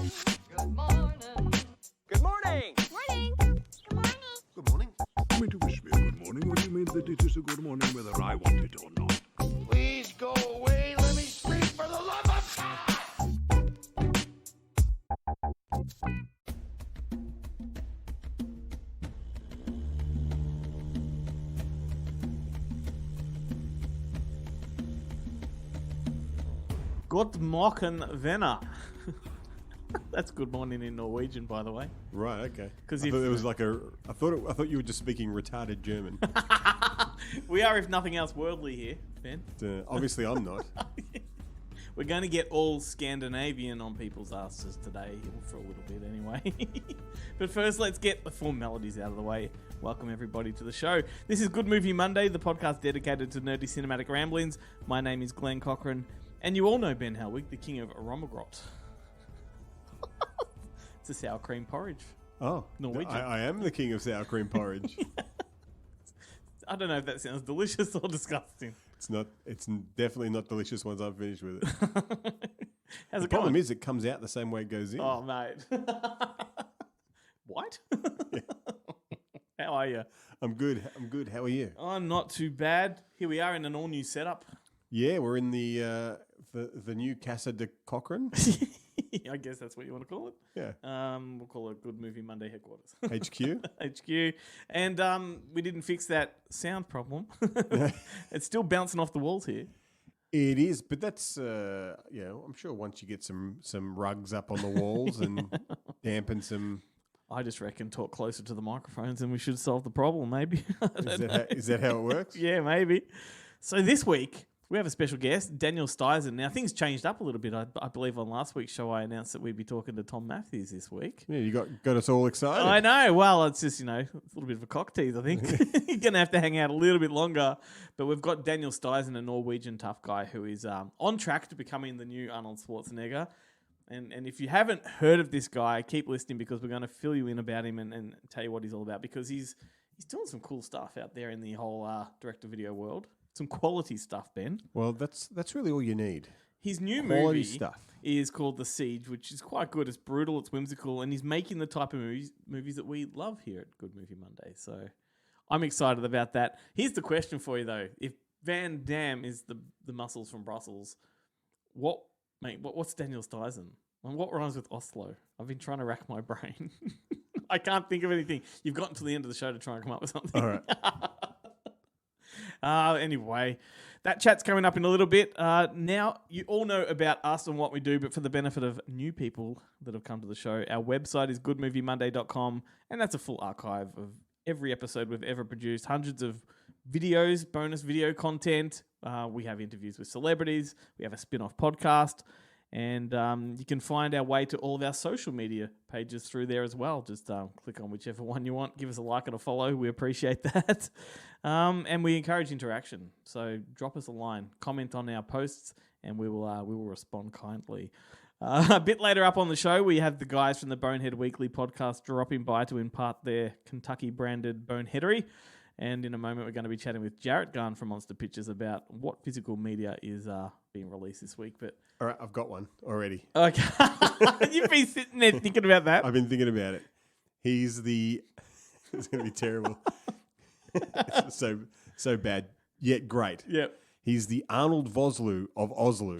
Good morning. Good morning. Morning. Good morning. Good morning. You mean to wish me a good morning, or do you mean that it is a good morning whether I want it or not? Please go away. Let me speak for the love of God. Good morgen, venner. That's good morning in Norwegian, by the way. Right. Okay. 'Cause I if- thought it was like I thought you were just speaking retarded German. We are, if nothing else, worldly here, Ben. Obviously, I'm not. We're going to get all Scandinavian on people's asses today, for a little bit anyway. But first, let's get the formalities out of the way. Welcome everybody to the show. This is Good Movie Monday, the podcast dedicated to nerdy cinematic ramblings. My name is Glenn Cochran, and you all know Ben Helwig, the king of Romogrot. It's a sour cream porridge. Oh, Norwegian. I am the king of sour cream porridge. I don't know if that sounds delicious or disgusting. It's not. It's definitely not delicious once I'm finished with it. How's The it problem going? is, it comes out the same way it goes in. Oh, mate. What? How are you? I'm good. I'm good. How are you? I'm not too bad. Here we are in an all-new setup. Yeah, we're in the new Casa de Cochrane. I guess that's what you want to call it. Yeah. We'll call it Good Movie Monday headquarters. HQ. HQ. And we didn't fix that sound problem. It's still bouncing off the walls here. It is, but that's I'm sure once you get some rugs up on the walls and dampen some. I just reckon talk closer to the microphones and we should solve the problem, maybe. Is that how it works? Yeah, maybe. So this week, we have a special guest, Daniel Stisen. Now, things changed up a little bit. I believe on last week's show, I announced that we'd be talking to Tom Matthews this week. Yeah, you got us all excited. I know. Well, it's just, a little bit of a cock tease, I think. You're going to have to hang out a little bit longer. But we've got Daniel Stisen, a Norwegian tough guy who is on track to becoming the new Arnold Schwarzenegger. And if you haven't heard of this guy, keep listening because we're going to fill you in about him and tell you what he's all about because he's doing some cool stuff out there in the whole direct-to-video world. Some quality stuff, Ben. Well, that's really all you need. His new Quality movie stuff. is called The Siege, which is quite good. It's brutal, it's whimsical, and he's making the type of movies that we love here at Good Movie Monday. So I'm excited about that. Here's the question for you, though. If Van Damme is the muscles from Brussels, what's Daniel Stisen? And what rhymes with Oslo? I've been trying to rack my brain. I can't think of anything. You've gotten to the end of the show to try and come up with something. All right. Anyway, that chat's coming up in a little bit. Now, you all know about us and what we do, but for the benefit of new people that have come to the show, our website is goodmoviemonday.com, and that's a full archive of every episode we've ever produced, hundreds of videos, bonus video content. We have interviews with celebrities. We have a spin-off podcast. And you can find our way to all of our social media pages through there as well. Just click on whichever one you want. Give us a like and a follow. We appreciate that. And we encourage interaction. So drop us a line. Comment on our posts and we will respond kindly. A bit later up on the show, we have the guys from the Bonehead Weekly podcast dropping by to impart their Kentucky-branded boneheadery. And in a moment, we're going to be chatting with Jarrett Gunn from Monster Pictures about what physical media is being released this week. But All right, I've got one already. okay, you've been sitting there thinking about that. I've been thinking about it. He's the. It's going to be terrible. so bad, yet great. Yep. He's the Arnold Vosloo of Oslo.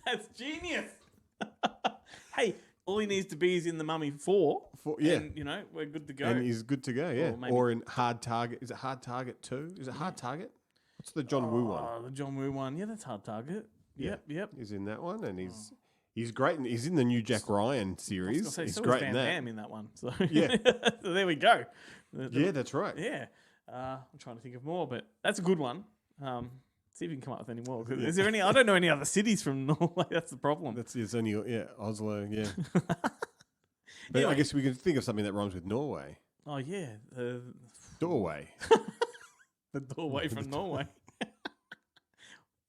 That's genius. Hey, all he needs to be is in the Mummy 4. Yeah. And, we're good to go. And he's good to go, yeah. Or maybe- Or in Hard Target. Is it Hard Target 2? Is it Hard Target? What's the John Woo one? Oh, the John Woo one. Yeah, that's Hard Target. Yep. He's in that one, and he's great. And he's in the new Jack Ryan series. He's great in that. Van Damme in that one. So Yeah. so there we go. Yeah, that's right. Yeah. I'm trying to think of more, but that's a good one. See if you can come up with any more. Is there any? I don't know any other cities from Norway. That's the problem. It's only Oslo. Yeah, but Anyway. I guess we can think of something that rhymes with Norway. Oh yeah, Doorway. the doorway from Norway.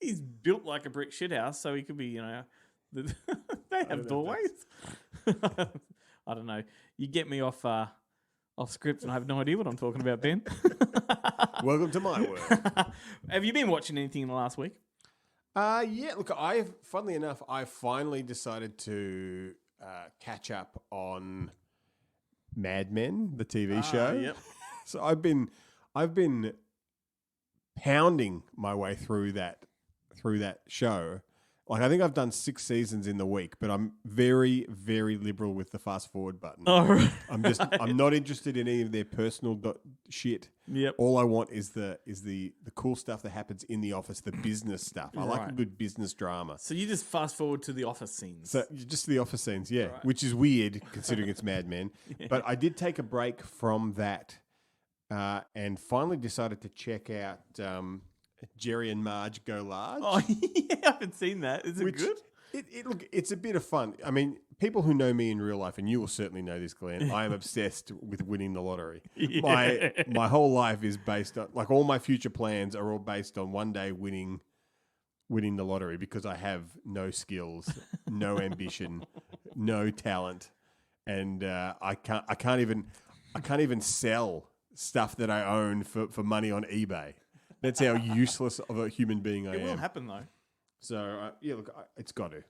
He's built like a brick shithouse, so he could be. They have doorways. I don't know. You get me off script, and I have no idea what I'm talking about, Ben. Welcome to my world. Have you been watching anything in the last week? Yeah, look, funnily enough, I finally decided to catch up on Mad Men, the TV show. Yep. So I've been pounding my way through that show. Like, I think I've done 6 seasons in the week, but I'm very, very liberal with the fast forward button. Oh, right. I'm not interested in any of their personal shit. Yep. All I want is the cool stuff that happens in the office, the business stuff. I like a Right. good business drama. So you just fast forward to the office scenes. So just the office scenes, yeah, Right. which is weird considering it's Mad Men. But I did take a break from that and finally decided to check out Jerry and Marge Go Large. Oh, yeah, I haven't seen that. Is it good? Look, it's a bit of fun. I mean, people who know me in real life, and you will certainly know this, Glenn, I am obsessed with winning the lottery. Yeah. My whole life is based on, like, all my future plans are all based on one day winning the lottery, because I have no skills, no ambition, no talent, and I can't even sell stuff that I own for money on eBay. That's how useless of a human being I am. It will happen though. So yeah, look, it's got to.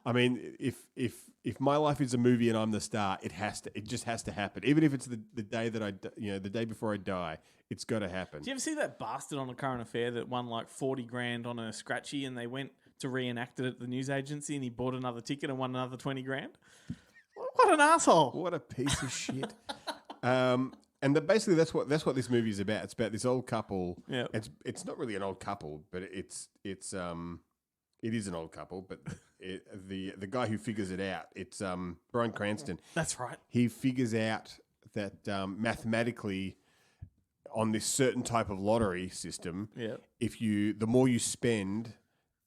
I mean, if my life is a movie and I'm the star, it just has to happen. Even if it's the day that the day before I die, it's got to happen. Do you ever see that bastard on A Current Affair that won like 40 grand on a scratchy, and they went to reenact it at the news agency, and he bought another ticket and won another 20 grand? What an asshole! What a piece of shit. And basically, that's what this movie is about. It's about this old couple. Yeah. It's not really an old couple, but it is an old couple. But the guy who figures it out, it's Bryan Cranston. That's right. He figures out that mathematically, on this certain type of lottery system, Yeah. the more you spend,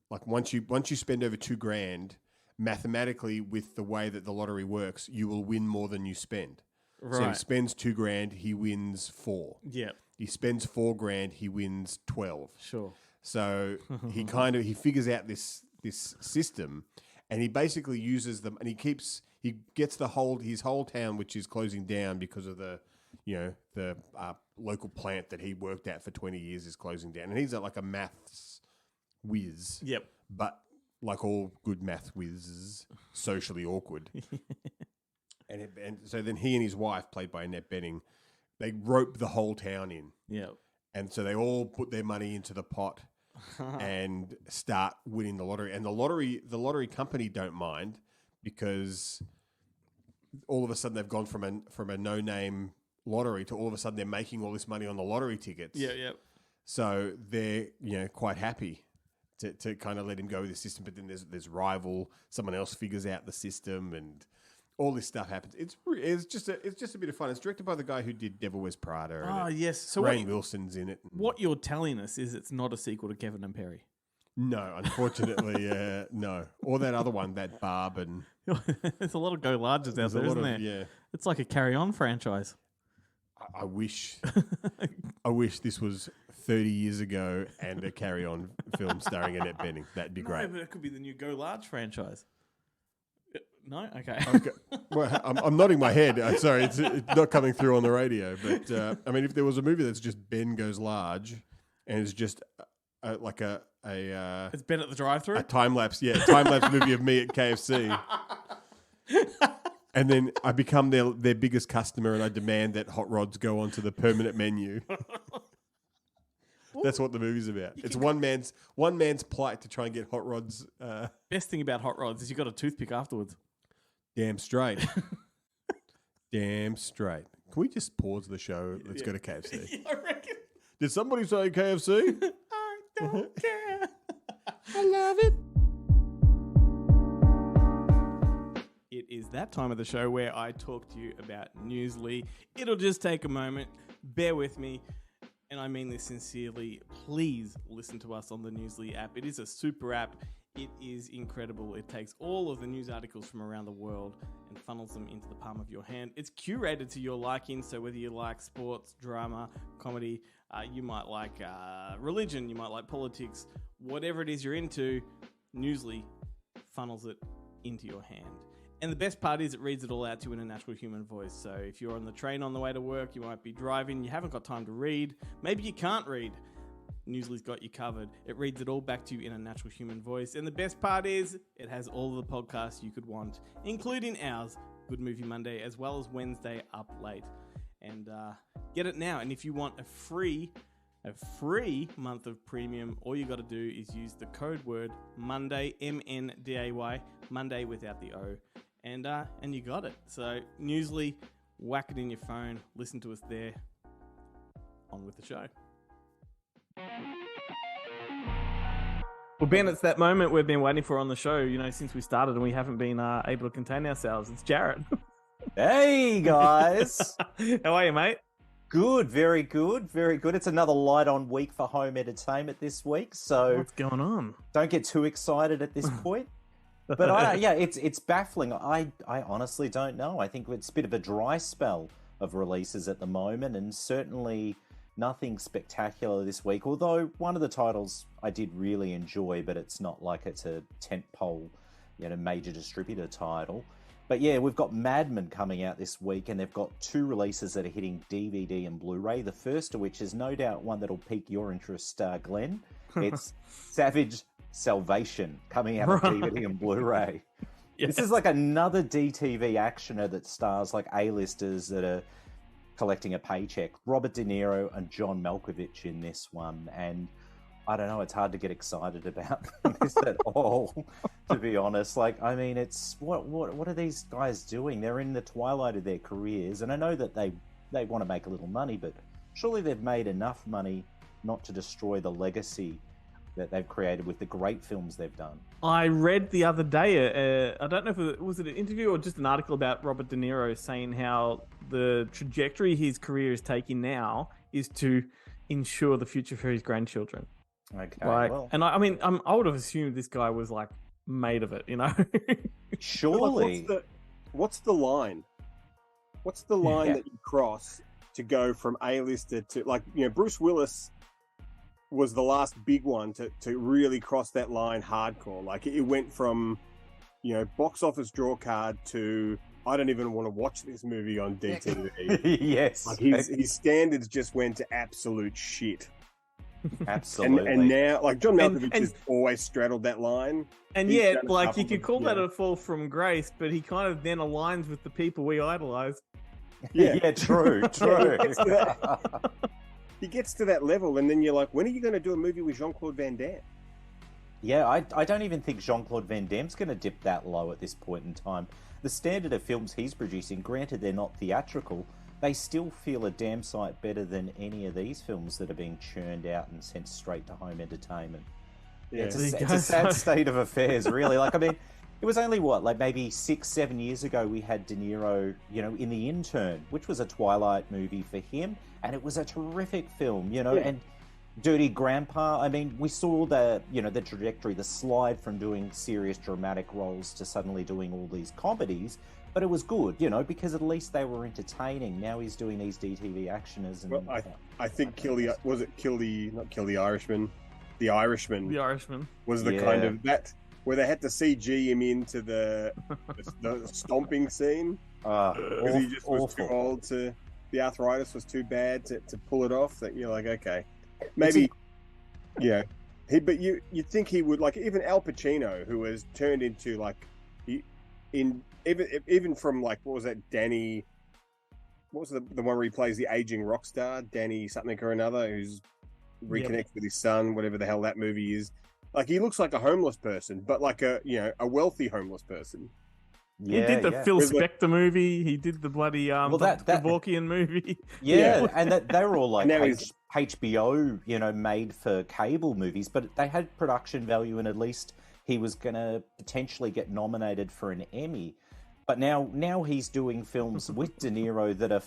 like once you spend over $2,000, mathematically, with the way that the lottery works, you will win more than you spend. Right. So he spends $2,000, he wins 4. Yeah. He spends $4,000, he wins 12. Sure. So he figures out this system, and he basically uses them, and he gets his whole town, which is closing down because of the local plant that he worked at for 20 years is closing down, and he's like a maths whiz. Yep. But like all good math whizzes, socially awkward. And so then he and his wife, played by Annette Bening, they rope the whole town in. Yeah. And so they all put their money into the pot and start winning the lottery. And the lottery company don't mind, because all of a sudden they've gone from a no-name lottery to all of a sudden they're making all this money on the lottery tickets. Yeah, yeah. So they're quite happy to kind of let him go with the system. But then there's rival, someone else figures out the system, and all this stuff happens. It's just a bit of fun. It's directed by the guy who did Devil Wears Prada. Oh, yes. So Rainn Wilson's in it. what you're telling us is it's not a sequel to Kevin and Perry. No, unfortunately, no. Or that other one, that Barb, and There's a lot of go larges out there, isn't there? yeah. It's like a Carry On franchise. I wish this was 30 years ago and a Carry On film starring Annette Bening. That'd be great. No, but it could be the new Go Large franchise. No? Okay. Okay. Well, I'm nodding my head. Sorry, it's not coming through on the radio. But I mean, if there was a movie that's just Ben Goes Large, and it's just like a It's Ben at the drive-thru? time lapse movie of me at KFC, and then I become their biggest customer, and I demand that hot rods go onto the permanent menu. That's what the movie's about. It's one man's plight to try and get hot rods. Best thing about hot rods is you got a toothpick afterwards. Damn straight. Damn straight. Can we just pause the show? Let's go to KFC. I reckon. Did somebody say KFC? I don't care. I love it. It is that time of the show where I talk to you about Newsly. It'll just take a moment. Bear with me. And I mean this sincerely. Please listen to us on the Newsly app. It is a super app. It is incredible. It takes all of the news articles from around the world and funnels them into the palm of your hand. It's curated to your liking, so whether you like sports, drama, comedy, you might like religion, you might like politics, whatever it is you're into, Newsly funnels it into your hand. And the best part is it reads it all out to you in a natural human voice. So if you're on the train on the way to work, you might be driving, you haven't got time to read, maybe you can't read. Newsly's got you covered. It reads it all back to you in a natural human voice. And the best part is, it has all the podcasts you could want, including ours, Good Movie Monday, as well as Wednesday Up Late. And get it now. And if you want a free month of premium, all you got to do is use the code word Monday, MNDAY, Monday without the O, and you got it. So Newsly, whack it in your phone, listen to us there. On with the show. Well, Ben, it's that moment we've been waiting for on the show, since we started, and we haven't been able to contain ourselves. It's Jarrett. Hey, guys. How are you, mate? Good, very good, very good. It's another light-on week for home entertainment this week, so What's going on? don't get too excited at this point. But it's baffling. I honestly don't know. I think it's a bit of a dry spell of releases at the moment, and certainly nothing spectacular this week. Although one of the titles I did really enjoy, but it's not like it's a tentpole, major distributor title. But yeah, we've got Mad Men coming out this week, and they've got 2 releases that are hitting DVD and Blu-ray. The first of which is no doubt one that'll pique your interest, Glenn. It's Savage Salvation coming out on DVD and Blu-ray. Yeah. This is like another DTV actioner that stars like A-listers that are collecting a paycheck. Robert De Niro and John Malkovich in this one, and I don't know, it's hard to get excited about this at all, to be honest. It's what are these guys doing? They're in the twilight of their careers, and I know that they want to make a little money, but surely they've made enough money not to destroy the legacy that they've created with the great films they've done. I read the other day, I don't know if was it an interview or just an article about Robert De Niro saying how the trajectory his career is taking now is to ensure the future for his grandchildren. Okay, well. And I would have assumed this guy was made of it, Surely. What's the line? What's the line that you cross to go from A-lister to Bruce Willis was the last big one to really cross that line hardcore. It went from, box office draw card to I don't even want to watch this movie on DTV. Yes. His standards just went to absolute shit. Absolutely. And now, John Malkovich has always straddled that line. And yet, you could call that a fall from grace, but he kind of then aligns with the people we idolize. Yeah, true. He gets to that level, and then you're like, when are you going to do a movie with Jean-Claude Van Damme? Yeah, I don't even think Jean-Claude Van Damme's going to dip that low at this point in time. The standard of films he's producing, granted they're not theatrical, they still feel a damn sight better than any of these films that are being churned out and sent straight to home entertainment. Yeah. It's a sad state of affairs, really. It was only, maybe 6-7 years ago we had De Niro, in The Intern, which was a Twilight movie for him, and it was a terrific film, and Dirty Grandpa, we saw the trajectory, the slide from doing serious dramatic roles to suddenly doing all these comedies, but it was good, because at least they were entertaining. Now he's doing these DTV actioners. And, I think The Irishman was the kind of that where they had to CG him into the stomping scene because he just was awful. too old to. The arthritis was too bad to pull it off. That you're like, okay, maybe, but you'd think he would, even Al Pacino, who has turned into even from what was that, Danny? What was the one where he plays the aging rock star, Danny something or another, who's reconnects with his son, whatever the hell that movie is. He looks like a homeless person, but a wealthy homeless person. Yeah, he did the Phil Spector movie. He did the bloody Kevorkian movie. Yeah, and they were all HBO, made for cable movies, but they had production value, and at least he was going to potentially get nominated for an Emmy. But now he's doing films with De Niro that are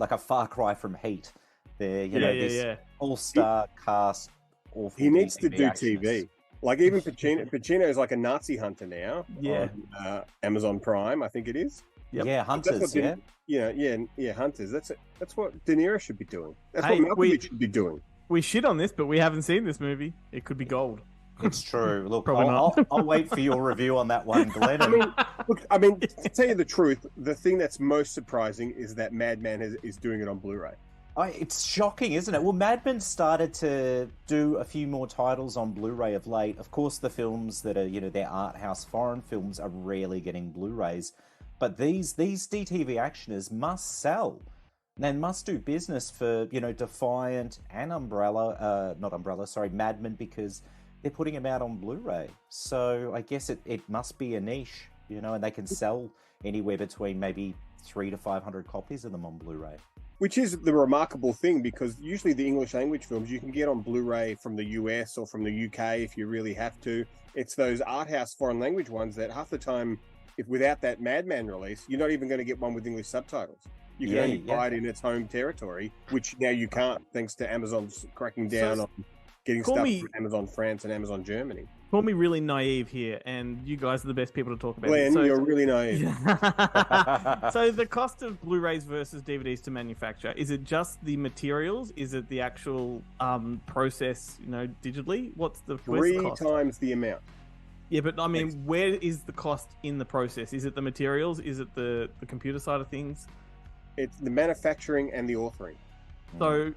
a far cry from Heat. They're this all-star cast. Awful. He needs to do actions. TV. Even Pacino is like a Nazi hunter now. Yeah. On Amazon Prime, I think it is. Yep. Yeah, Hunters. Hunters. That's what De Niro should be doing. That's what Malkovich should be doing. We shit on this, but we haven't seen this movie. It could be gold. It's true. Look, I'll wait for your review on that one, Glenn. To tell you the truth, the thing that's most surprising is that Madman is doing it on Blu-ray. It's shocking, isn't it? Well, Mad Men started to do a few more titles on Blu-ray of late. Of course, the films that are, they're art house foreign films are rarely getting Blu-rays. But these DTV actioners must sell. They must do business for, Defiant and Mad Men, because they're putting them out on Blu-ray. So I guess it must be a niche, and they can sell anywhere between maybe 300 to 500 copies of them on Blu-ray. Which is the remarkable thing, because usually the English language films you can get on Blu-ray from the US or from the UK if you really have to. It's those art house foreign language ones that half the time, if without that Madman release, you're not even going to get one with English subtitles. You can only buy it in its home territory, which now you can't, thanks to Amazon's cracking down on getting stuff from Amazon France and Amazon Germany. Call me really naive here, and you guys are the best people to talk about Glenn, you're really naive. So the cost of Blu-rays versus DVDs to manufacture, is it just the materials? Is it the actual process, digitally? Where's the cost? 3 times the amount. Yeah, but I mean, where is the cost in the process? Is it the materials? Is it the computer side of things? It's the manufacturing and the authoring. So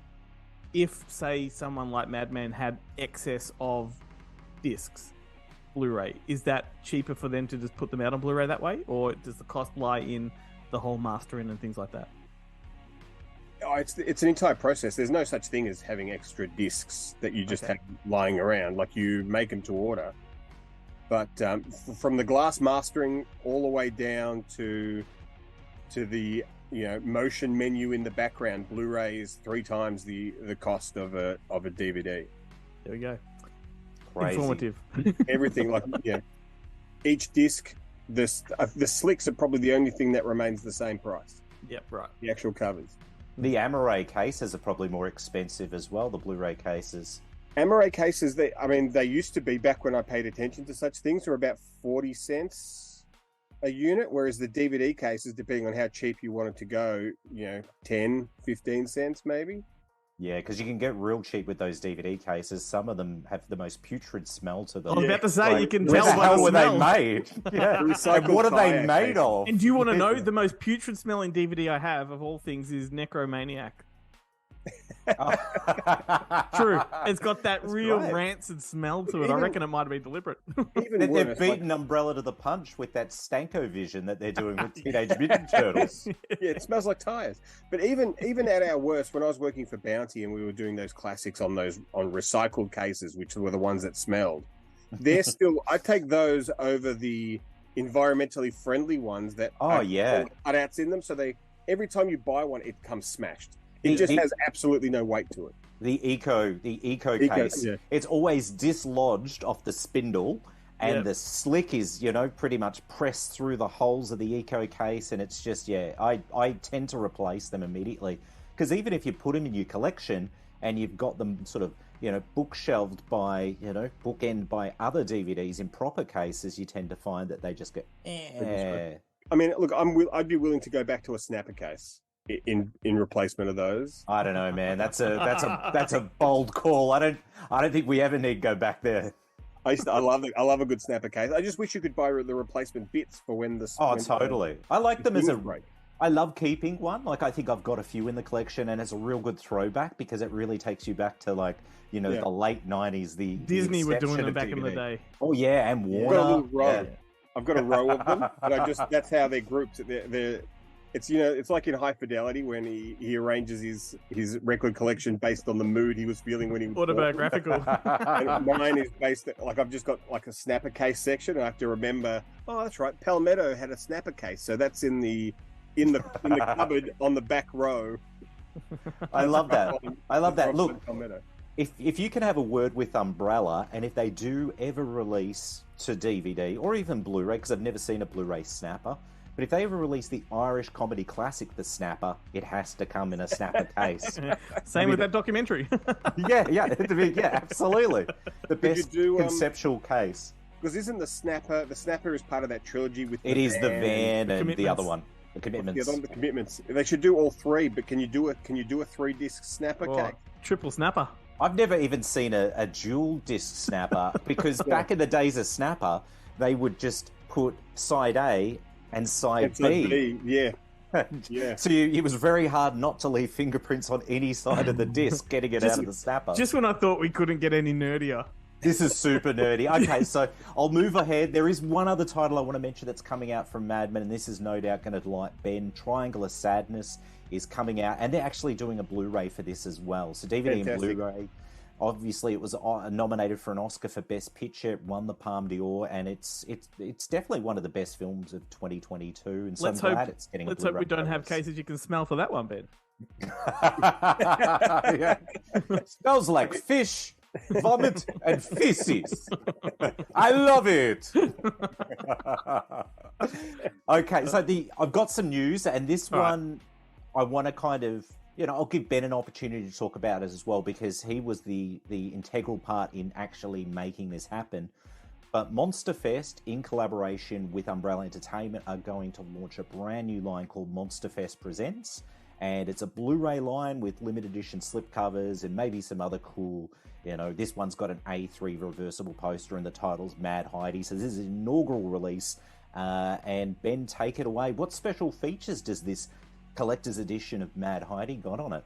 if, say, someone like Madman had excess of discs, Blu-ray, is that cheaper for them to just put them out on Blu-ray that way? Or does the cost lie in the whole mastering and things like that? Oh, it's an entire process. There's no such thing as having extra discs that you just have lying around. Like, you make them to order. But from the glass mastering all the way down to the motion menu in the background, Blu-ray is 3 times the cost of a DVD. There we go. Crazy. Informative. Everything, each disc, the slicks are probably the only thing that remains the same price. Yep, right. The actual covers. The Amaray cases are probably more expensive as well, the Blu-ray cases. Amaray cases, they used to be, back when I paid attention to such things, were about 40 cents a unit, whereas the DVD cases, depending on how cheap you want it to go, 10, 15 cents maybe. Yeah, because you can get real cheap with those DVD cases. Some of them have the most putrid smell to them. I was about to say, you can tell where the by hell the were smell. they made? Yeah. Recycled What are they tire made cases. of? And do you want to know the most putrid smelling DVD I have of all things is Necromaniac. True. It's got that real great. rancid smell to it. I reckon it might have been deliberate. Even They've worse, beaten Umbrella to the punch with that Stanko vision that they're doing with Teenage Mutant Turtles. yeah, it smells like tires. But even at our worst, when I was working for Bounty and we were doing those classics on recycled cases, which were the ones that smelled, they're still. I take those over the environmentally friendly ones that cutouts in them. So every time you buy one, it comes smashed. It just has absolutely no weight to it. The eco case, it's always dislodged off the spindle, and the slick is, pretty much pressed through the holes of the eco case, and it's just, I tend to replace them immediately. Because even if you put them in your collection and you've got them sort of, bookshelved by, bookend by other DVDs in proper cases, you tend to find that they just go, I mean, look, I'd be willing to go back to a snapper case in replacement of those. I don't know, man. That's a bold call. I don't think we ever need to go back there. I love a good snapper case. I just wish you could buy the replacement bits for when the. Oh, totally. I like them as a. Break. I love keeping one. Like, I think I've got a few in the collection, and it's a real good throwback because it really takes you back to the late '90s. The Disney were doing inception them of back in the DVD. day. Oh yeah, and I've Warner. got a little row. Yeah. I've got a row of them, but that's how they're grouped. They're it's it's like in High Fidelity when he arranges his record collection based on the mood he was feeling when he was Autobiographical. and mine is based I've just got like a snapper case section. I have to remember. Oh, that's right. Palmetto had a snapper case, so that's in the cupboard on the back row. I love that. I love that. Look, Palmetto. if you can have a word with Umbrella, and if they do ever release to DVD or even Blu-ray, because I've never seen a Blu-ray snapper, but if they ever release the Irish comedy classic The Snapper, it has to come in a snapper case. Same with that documentary. yeah, absolutely. The best conceptual case. Because isn't the snapper is part of that trilogy with It is the van The and the Commitments. other one. The Commitments. The Commitments. They should do all 3, but can you do a 3-disc snapper case? Triple snapper. I've never even seen a dual disc snapper because back in the days of snapper, they would just put side A and side B. Yeah. Yeah. So it was very hard not to leave fingerprints on any side of the disc, getting it out of the snapper. Just when I thought we couldn't get any nerdier. This is super nerdy. Okay, so I'll move ahead. There is one other title I want to mention that's coming out from Mad Men, and this is no doubt going to delight Ben. Triangle of Sadness is coming out, and they're actually doing a Blu-ray for this as well. So DVD Fantastic. and Blu-ray. Obviously, it was nominated for an Oscar for Best Picture, it won the Palme d'Or, and it's definitely one of the best films of 2022. And so I'm glad it's getting. Let's a hope we Blu-ray don't have release. cases you can smell for that one, Ben. Yeah. Smells like fish, vomit, and feces. I love it. Okay, so I've got some news, and this one I want to kind of, I'll give Ben an opportunity to talk about it as well, because he was the integral part in actually making this happen. But Monster Fest, in collaboration with Umbrella Entertainment, are going to launch a brand new line called Monster Fest Presents. And it's a Blu-ray line with limited edition slipcovers and maybe some other cool, this one's got an A3 reversible poster and the title's Mad Heidi. So this is an inaugural release. And Ben, take it away. What special features does this collector's edition of Mad Heidi got on it?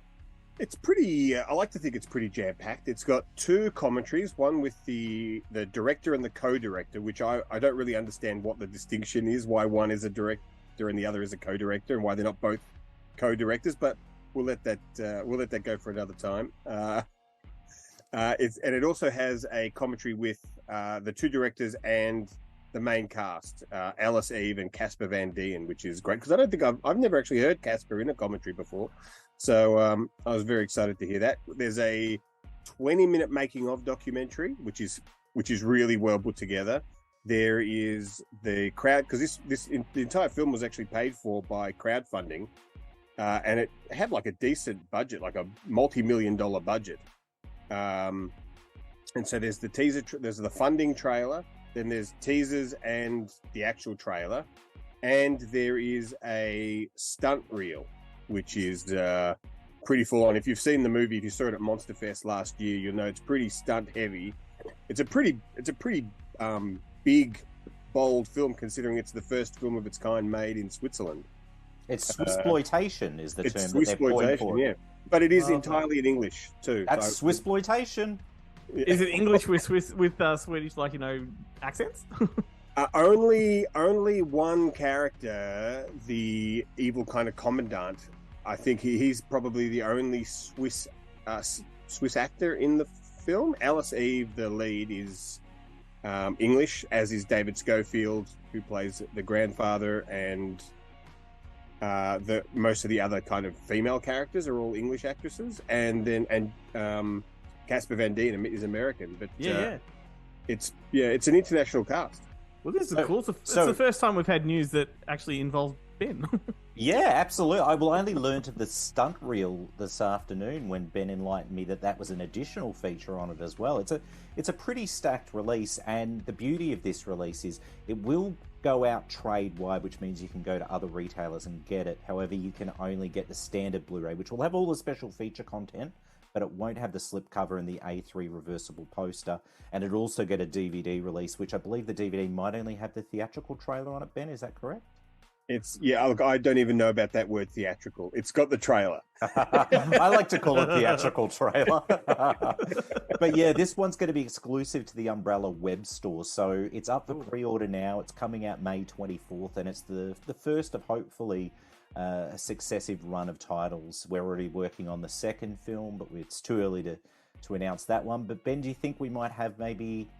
It's pretty. I like to think it's pretty jam-packed. It's got two commentaries, one with the director and the co-director, which I don't really understand what the distinction is, why one is a director and the other is a co-director, and why they're not both co-directors. But we'll let that go for another time. It also has a commentary with the two directors and the main cast, Alice Eve and Casper Van Dien, which is great because I don't think I've never actually heard Casper in a commentary before. So I was very excited to hear that. There's a 20-minute making of documentary, which is really well put together. There is the crowd, because the entire film was actually paid for by crowdfunding, and it had like a decent budget, like a multi-million-dollar budget. And so there's the teaser, there's the funding trailer, then there's teasers and the actual trailer, and there is a stunt reel, which is pretty full on. If you've seen the movie, if you saw it at Monster Fest last year, you'll know it's pretty stunt heavy. It's a pretty big, bold film, considering it's the first film of its kind made in Switzerland. It's Swissploitation is the term that they're pointing for. Yeah, but it is entirely in English too. That's so, Swissploitation. Is it English with Swedish, accents? Only one character, the evil kind of commandant. I think he's probably the only Swiss actor in the film. Alice Eve, the lead, is English, as is David Schofield, who plays the grandfather, and most of the other kind of female characters are all English actresses, and Casper Van Dien is American, but it's an international cast. Well, this is cool. It's the first time we've had news that actually involves Ben. Yeah, absolutely. I only learned of the stunt reel this afternoon when Ben enlightened me that was an additional feature on it as well. It's a pretty stacked release, and the beauty of this release is it will go out trade-wide, which means you can go to other retailers and get it. However, you can only get the standard Blu-ray, which will have all the special feature content, but it won't have the slipcover and the A3 reversible poster. And it'll also get a DVD release, which I believe the DVD might only have the theatrical trailer on it, Ben, is that correct? Look, I don't even know about that word theatrical. It's got the trailer. I like to call it theatrical trailer. But yeah, this one's going to be exclusive to the Umbrella web store. So it's up for pre-order now. It's coming out May 24th, and it's the first of hopefully a successive run of titles. We're already working on the second film, but it's too early to announce that one. But Ben, do you think we might have maybe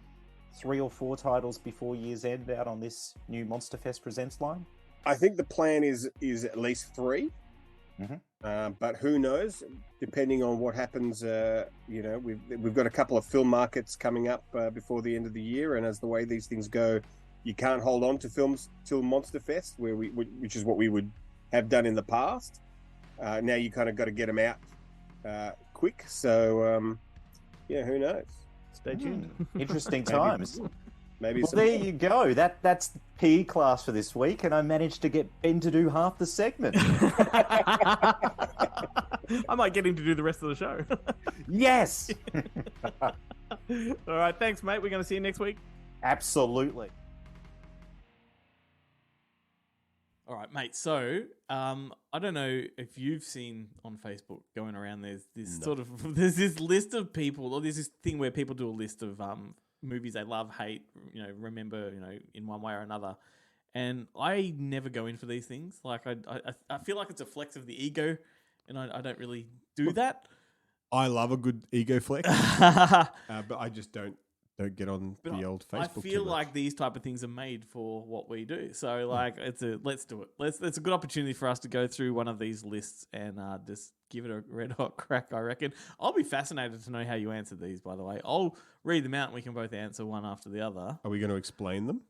3 or 4 titles before year's end out on this new Monster Fest Presents line? I think the plan is at least 3, but who knows? Depending on what happens, we've got a couple of film markets coming up before the end of the year, and as the way these things go, you can't hold on to films till Monster Fest, which is what we would have done in the past. Now you kind of got to get them out quick. So who knows? Stay tuned. Interesting times. Maybe well, there you go. That's the PE class for this week, and I managed to get Ben to do half the segment. I might get him to do the rest of the show. Yes! All right, thanks, mate. We're going to see you next week. Absolutely. All right, mate. So, I don't know if you've seen on Facebook going around. There's this there's this list of people, or there's this thing where people do a list of movies they love, hate, remember, in one way or another. And I never go in for these things. Like I feel like it's a flex of the ego, and I don't really do that. I love a good ego flex, but I just don't get on the old Facebook. I feel like these type of things are made for what we do. So let's do it. It's a good opportunity for us to go through one of these lists and just give it a red hot crack, I reckon. I'll be fascinated to know how you answer these, by the way. I'll read them out and we can both answer one after the other. Are we going to explain them?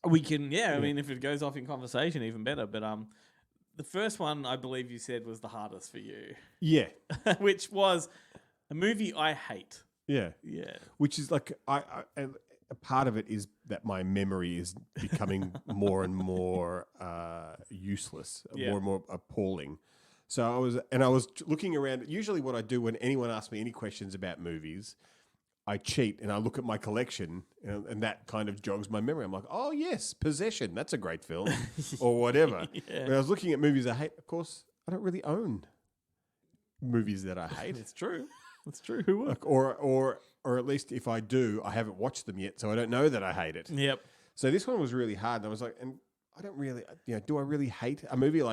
We can, yeah. I mean, if it goes off in conversation, even better. But the first one, I believe you said, was the hardest for you. Yeah. Which was a movie I hate. Yeah. Yeah. Which is like, a part of it is that my memory is becoming more and more useless, more and more appalling. So I was looking around. Usually what I do when anyone asks me any questions about movies, I cheat and I look at my collection and that kind of jogs my memory. I'm like, oh yes, Possession. That's a great film or whatever. Yeah. When I was looking at movies I hate, of course, I don't really own movies that I hate. It's true. That's true. Who would? Like, or at least if I do, I haven't watched them yet, so I don't know that I hate it. Yep. So this one was really hard. And I was like, and I don't really, do I really hate a movie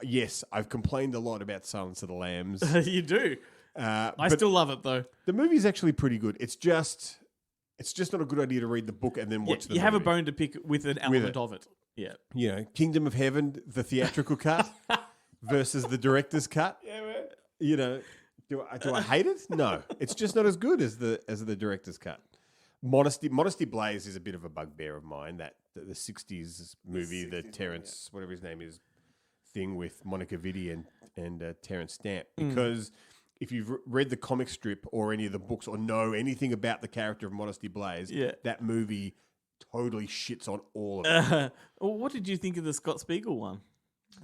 yes, I've complained a lot about Silence of the Lambs. You do. I but still love it though. the movie's actually pretty good. It's just not a good idea to read the book and then watch the movie. You have a bone to pick with an element of it. Yeah. Kingdom of Heaven, the theatrical cut versus the director's cut. Yeah, man. Do I hate it? No, it's just not as good as the director's cut. Modesty Blaze is a bit of a bugbear of mine. That the '60s movie, the Terrence, whatever his name is, thing with Monica Vitti and Terrence Stamp. Because if you've read the comic strip or any of the books or know anything about the character of Modesty Blaze, that movie totally shits on all of it. Well, what did you think of the Scott Spiegel one?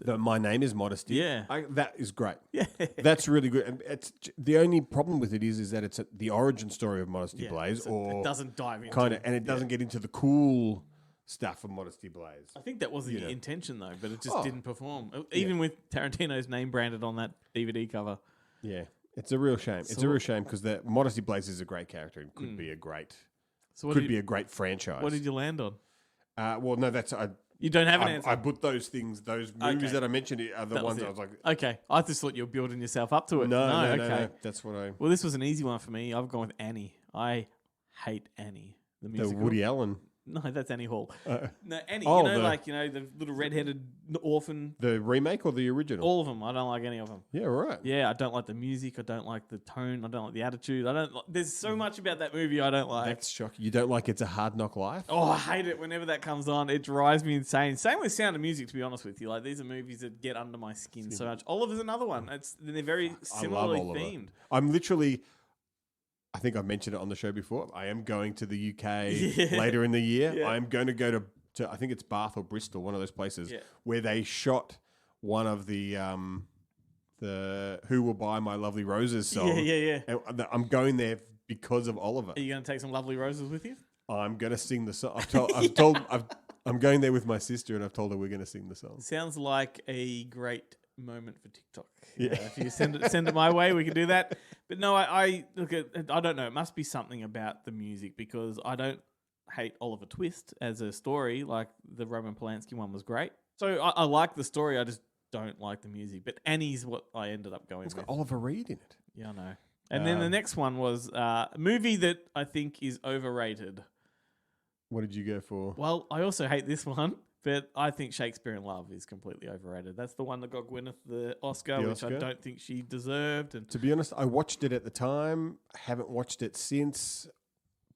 My Name is Modesty. Yeah. That is great. Yeah. That's really good. And it's the only problem with it is that it's the origin story of Modesty Blaze, or it doesn't dive into kind of, and it doesn't get into the cool stuff of Modesty Blaze. I think that was the intention though, but it just didn't perform. Even with Tarantino's name branded on that DVD cover. Yeah, it's a real shame. It's a real shame because the Modesty Blaze is a great character and could be a great, be a great franchise. What did you land on? Well, no, You don't have an answer. I put those movies that I mentioned are the ones I was like, okay. I just thought you were building yourself up to it. No. That's what I. Well, this was an easy one for me. I've gone with Annie. I hate Annie, the The musical. Woody Allen. No, that's Annie Hall. No, Annie. Oh, the little redheaded orphan. The remake or the original? All of them. I don't like any of them. Yeah, right. Yeah, I don't like the music. I don't like the tone. I don't like the attitude. There's so much about that movie I don't like. That's shocking. You don't like It's a Hard Knock Life? Oh, I hate it whenever that comes on. It drives me insane. Same with Sound of Music, to be honest with you. Like, these are movies that get under my skin so much. Oliver's another one. They're very similarly themed. I'm literally, I think I've mentioned it on the show before. I am going to the UK later in the year. Yeah. I'm going to go to I think it's Bath or Bristol, one of those places where they shot one of the Who Will Buy My Lovely Roses song. Yeah. And I'm going there because of Oliver. Are you going to take some lovely roses with you? I'm going to sing the song. I'm going there with my sister, and I've told her we're going to sing the song. Sounds like a great moment for TikTok. Yeah. If you send it my way, we can do that. But no, I look at. I don't know. It must be something about the music because I don't hate Oliver Twist as a story. Like the Roman Polanski one was great. So I like the story. I just don't like the music. But Annie's what I ended up going It's with. got Oliver Reed in it. Yeah, I know. And then the next one was a movie that I think is overrated. What did you go for? Well, I also hate this one, but I think Shakespeare in Love is completely overrated. That's the one that got Gwyneth the Oscar, which I don't think she deserved. And to be honest, I watched it at the time. Haven't watched it since.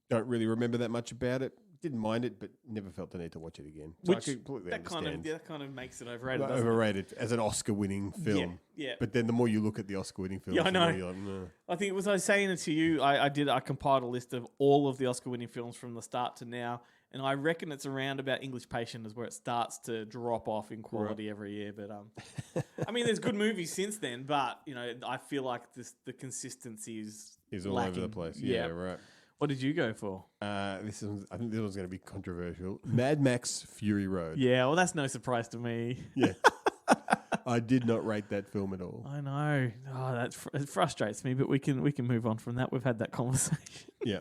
Don't really remember that much about it. Didn't mind it, but never felt the need to watch it again. So which I completely that understand. kind of makes it overrated. Doesn't Overrated as an Oscar-winning film. Yeah. But then the more you look at the Oscar-winning films, Yeah, I know. the more you're like, no. I think I was saying it to you. I compiled a list of all of the Oscar-winning films from the start to now, and I reckon it's around about English Patient is where it starts to drop off in quality every year. But I mean, there's good movies since then, but I feel like the consistency is all lacking. over the place. Yeah, right. What did you go for? I think this one's going to be controversial. Mad Max Fury Road. Yeah, well, that's no surprise to me. Yeah. I did not rate that film at all. I know. Oh, it frustrates me, but we can move on from that. We've had that conversation. Yeah.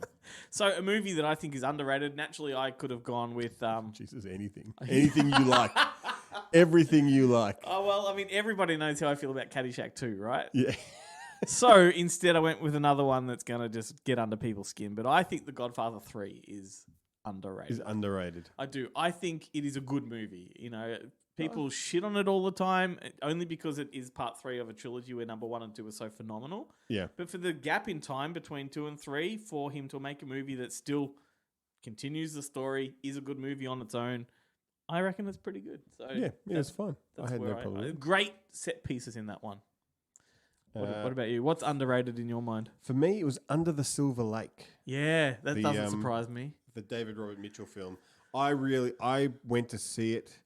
So a movie that I think is underrated. Naturally, I could have gone with Jesus, anything you like, everything you like. Oh well, I mean, everybody knows how I feel about Caddyshack 2, right? Yeah. So instead, I went with another one that's going to just get under people's skin. But I think The Godfather 3 is underrated. Is underrated. I do. I think it is a good movie. You know, people shit on it all the time, only because it is part 3 of a trilogy where number 1 and 2 are so phenomenal. Yeah. But for the gap in time between 2 and 3, for him to make a movie that still continues the story, is a good movie on its own, I reckon it's pretty good. So Yeah, it's fun. I had no where problem. with it. Great set pieces in that one. What about you? What's underrated in your mind? For me, it was Under the Silver Lake, Yeah, that doesn't surprise me. the David Robert Mitchell film. I went to see it.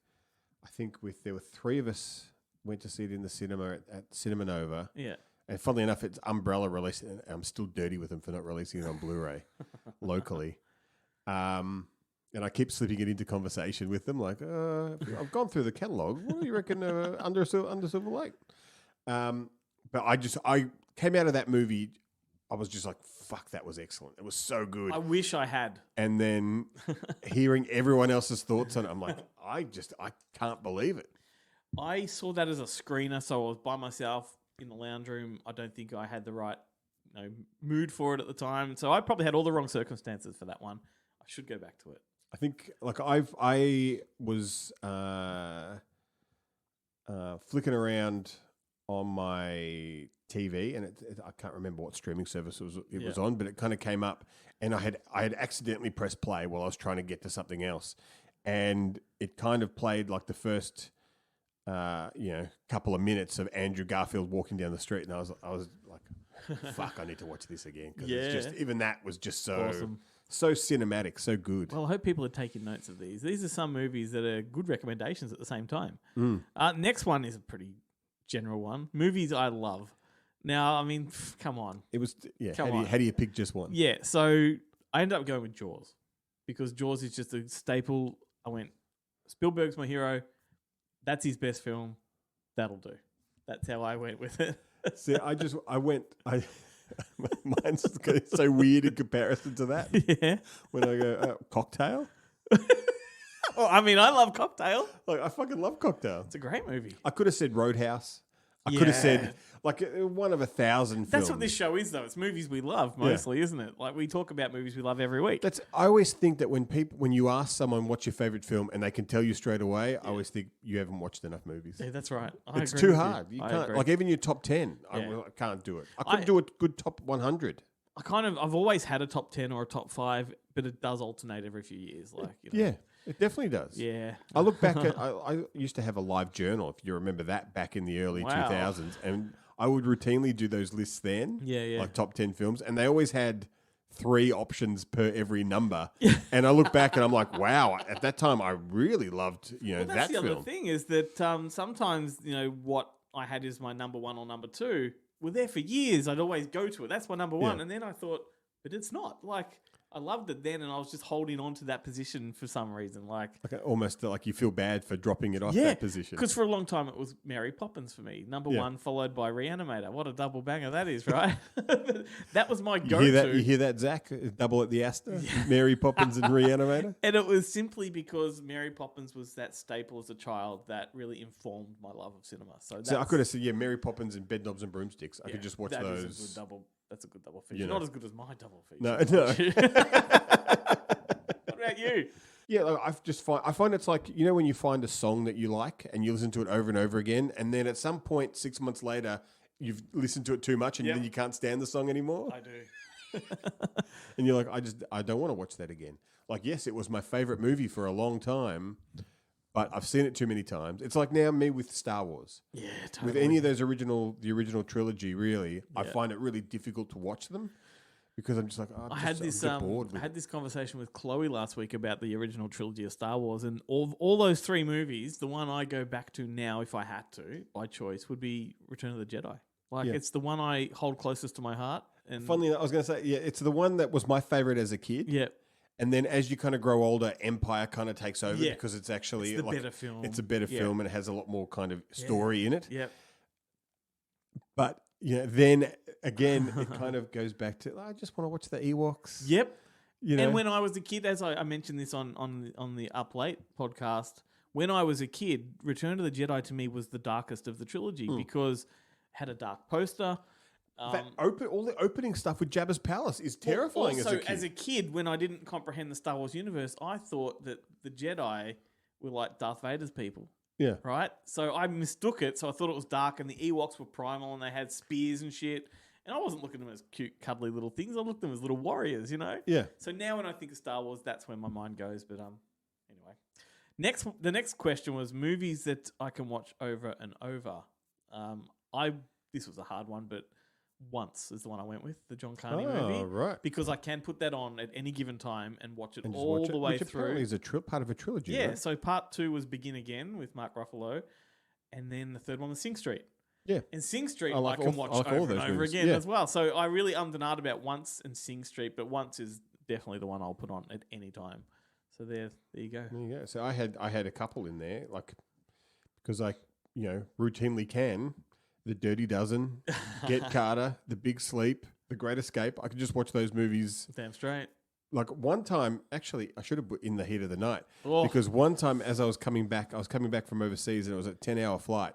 I think there were 3 of us went to see it in the cinema at Cinema Nova. Yeah. And funnily enough, it's Umbrella released it, and I'm still dirty with them for not releasing it on Blu-ray locally. And I keep slipping it into conversation with them, like, I've gone through the catalogue. What do you reckon Under Silver Lake? But I came out of that movie, I was just like, fuck, that was excellent. It was so good. I wish I had. And then hearing everyone else's thoughts on it, I'm like, I can't believe it. I saw that as a screener, so I was by myself in the lounge room. I don't think I had the right mood for it at the time. So I probably had all the wrong circumstances for that one. I should go back to it. I think, like, I was flicking around on my TV, and I can't remember what streaming service it was on, but it kind of came up, and I had accidentally pressed play while I was trying to get to something else, and it kind of played like the first, couple of minutes of Andrew Garfield walking down the street, and I was like, fuck, I need to watch this again, because it's just, even that was just so Awesome. So cinematic, so good. Well, I hope people are taking notes of these. These are some movies that are good recommendations at the same time. Next one is a pretty general one. Movies I love. Now, I mean, come on. It was, Come on. how do you pick just one? Yeah, so I ended up going with Jaws because Jaws is just a staple. I went, Spielberg's my hero. That's his best film. That'll do. That's how I went with it. See, mine's so weird in comparison to that. Yeah. When I go, Cocktail? Well, I mean, I love Cocktail. Like, I fucking love Cocktail. It's a great movie. I could have said Roadhouse. I could have said, like, one of 1,000 films. That's what this show is, though. It's movies we love mostly, isn't it? Like, we talk about movies we love every week. I always think that when you ask someone what's your favorite film and they can tell you straight away, I always think you haven't watched enough movies. Yeah, that's right. It's too hard. You can't, like, even your top 10, I can't do it. I couldn't do a good top 100. I've always had a top 10 or a top 5, but it does alternate every few years. Like, Yeah, it definitely does. Yeah. I look back at, I used to have a live journal, if you remember that, back in the early 2000s. And I would routinely do those lists then. Yeah. Like top 10 films. And they always had 3 options per every number. And I look back and I'm like, wow, at that time I really loved, That's that the film. other thing is that sometimes, what I had as my number 1 or number 2 were there for years. I'd always go to it. That's my number 1. Yeah. And then I thought, but it's not. Like, I loved it then, and I was just holding on to that position for some reason. Like Almost like you feel bad for dropping it off that position. Because for a long time it was Mary Poppins for me. Number 1 followed by Reanimator. What a double banger that is, right? That was my go-to. You hear that, Zach? Double at the Astor? Mary Poppins and Reanimator? And it was simply because Mary Poppins was that staple as a child that really informed my love of cinema. So I could have said, Mary Poppins and Bedknobs and Broomsticks. I could just watch those. That's a good double feature. Not as good as my double feature. No. What about you? Yeah, like I find it's like, when you find a song that you like and you listen to it over and over again, and then at some point 6 months later you've listened to it too much and then you can't stand the song anymore. I do. And you're like, I don't want to watch that again. Like, yes, it was my favorite movie for a long time, but I've seen it too many times. It's like now me with Star Wars. Yeah, totally. With any of those the original trilogy, really, I find it really difficult to watch them because I'm just like, I had this conversation with Chloe last week about the original trilogy of Star Wars, and all those 3 movies, the one I go back to now, if I had to, by choice, would be Return of the Jedi. Like, it's the one I hold closest to my heart. And Funnily, I was going to say, yeah, it's the one that was my favorite as a kid. yeah, And then as you kind of grow older, Empire kind of takes over Yeah. because it's actually it's the like better film. it's a better Yeah. film and it has a lot more kind of story in it. Yeah, But then again, it kind of goes back to I just want to watch the Ewoks. yep. You know, And when I was a kid, as I mentioned this on the Up Late podcast, when I was a kid, Return of the Jedi to me was the darkest of the trilogy because it had a dark poster. all the opening stuff with Jabba's palace is terrifying Also, as a kid. when I didn't comprehend the Star Wars universe, I thought that the Jedi were like Darth Vader's people. Yeah. Right? So I mistook it. So I thought it was dark and the Ewoks were primal and they had spears and shit. And I wasn't looking at them as cute, cuddly little things. I looked at them as little warriors, you know? Yeah. So now when I think of Star Wars, that's where my mind goes. But anyway. The next question was movies that I can watch over and over. This was a hard one, but Once is the one I went with, the John Carney movie. Right. Because I can put that on at any given time and watch it And just all watch the it, way which apparently through. is part of a trilogy. Yeah, right? so part 2 was Begin Again with Mark Ruffalo, and then the third one was Sing Street. Yeah. And Sing Street I I, like can all- watch I like all over and those over movies. again Yeah. as well. So I really ummed and ahed about Once and Sing Street, but Once is definitely the one I'll put on at any time. So there you go. There you go. So I had a couple in there, like because I routinely can. The Dirty Dozen, Get Carter, The Big Sleep, The Great Escape. I could just watch those movies. Damn straight. Like one time, actually, I should have put In the Heat of the Night Oh. because one time as I was coming back from overseas and it was a 10-hour flight.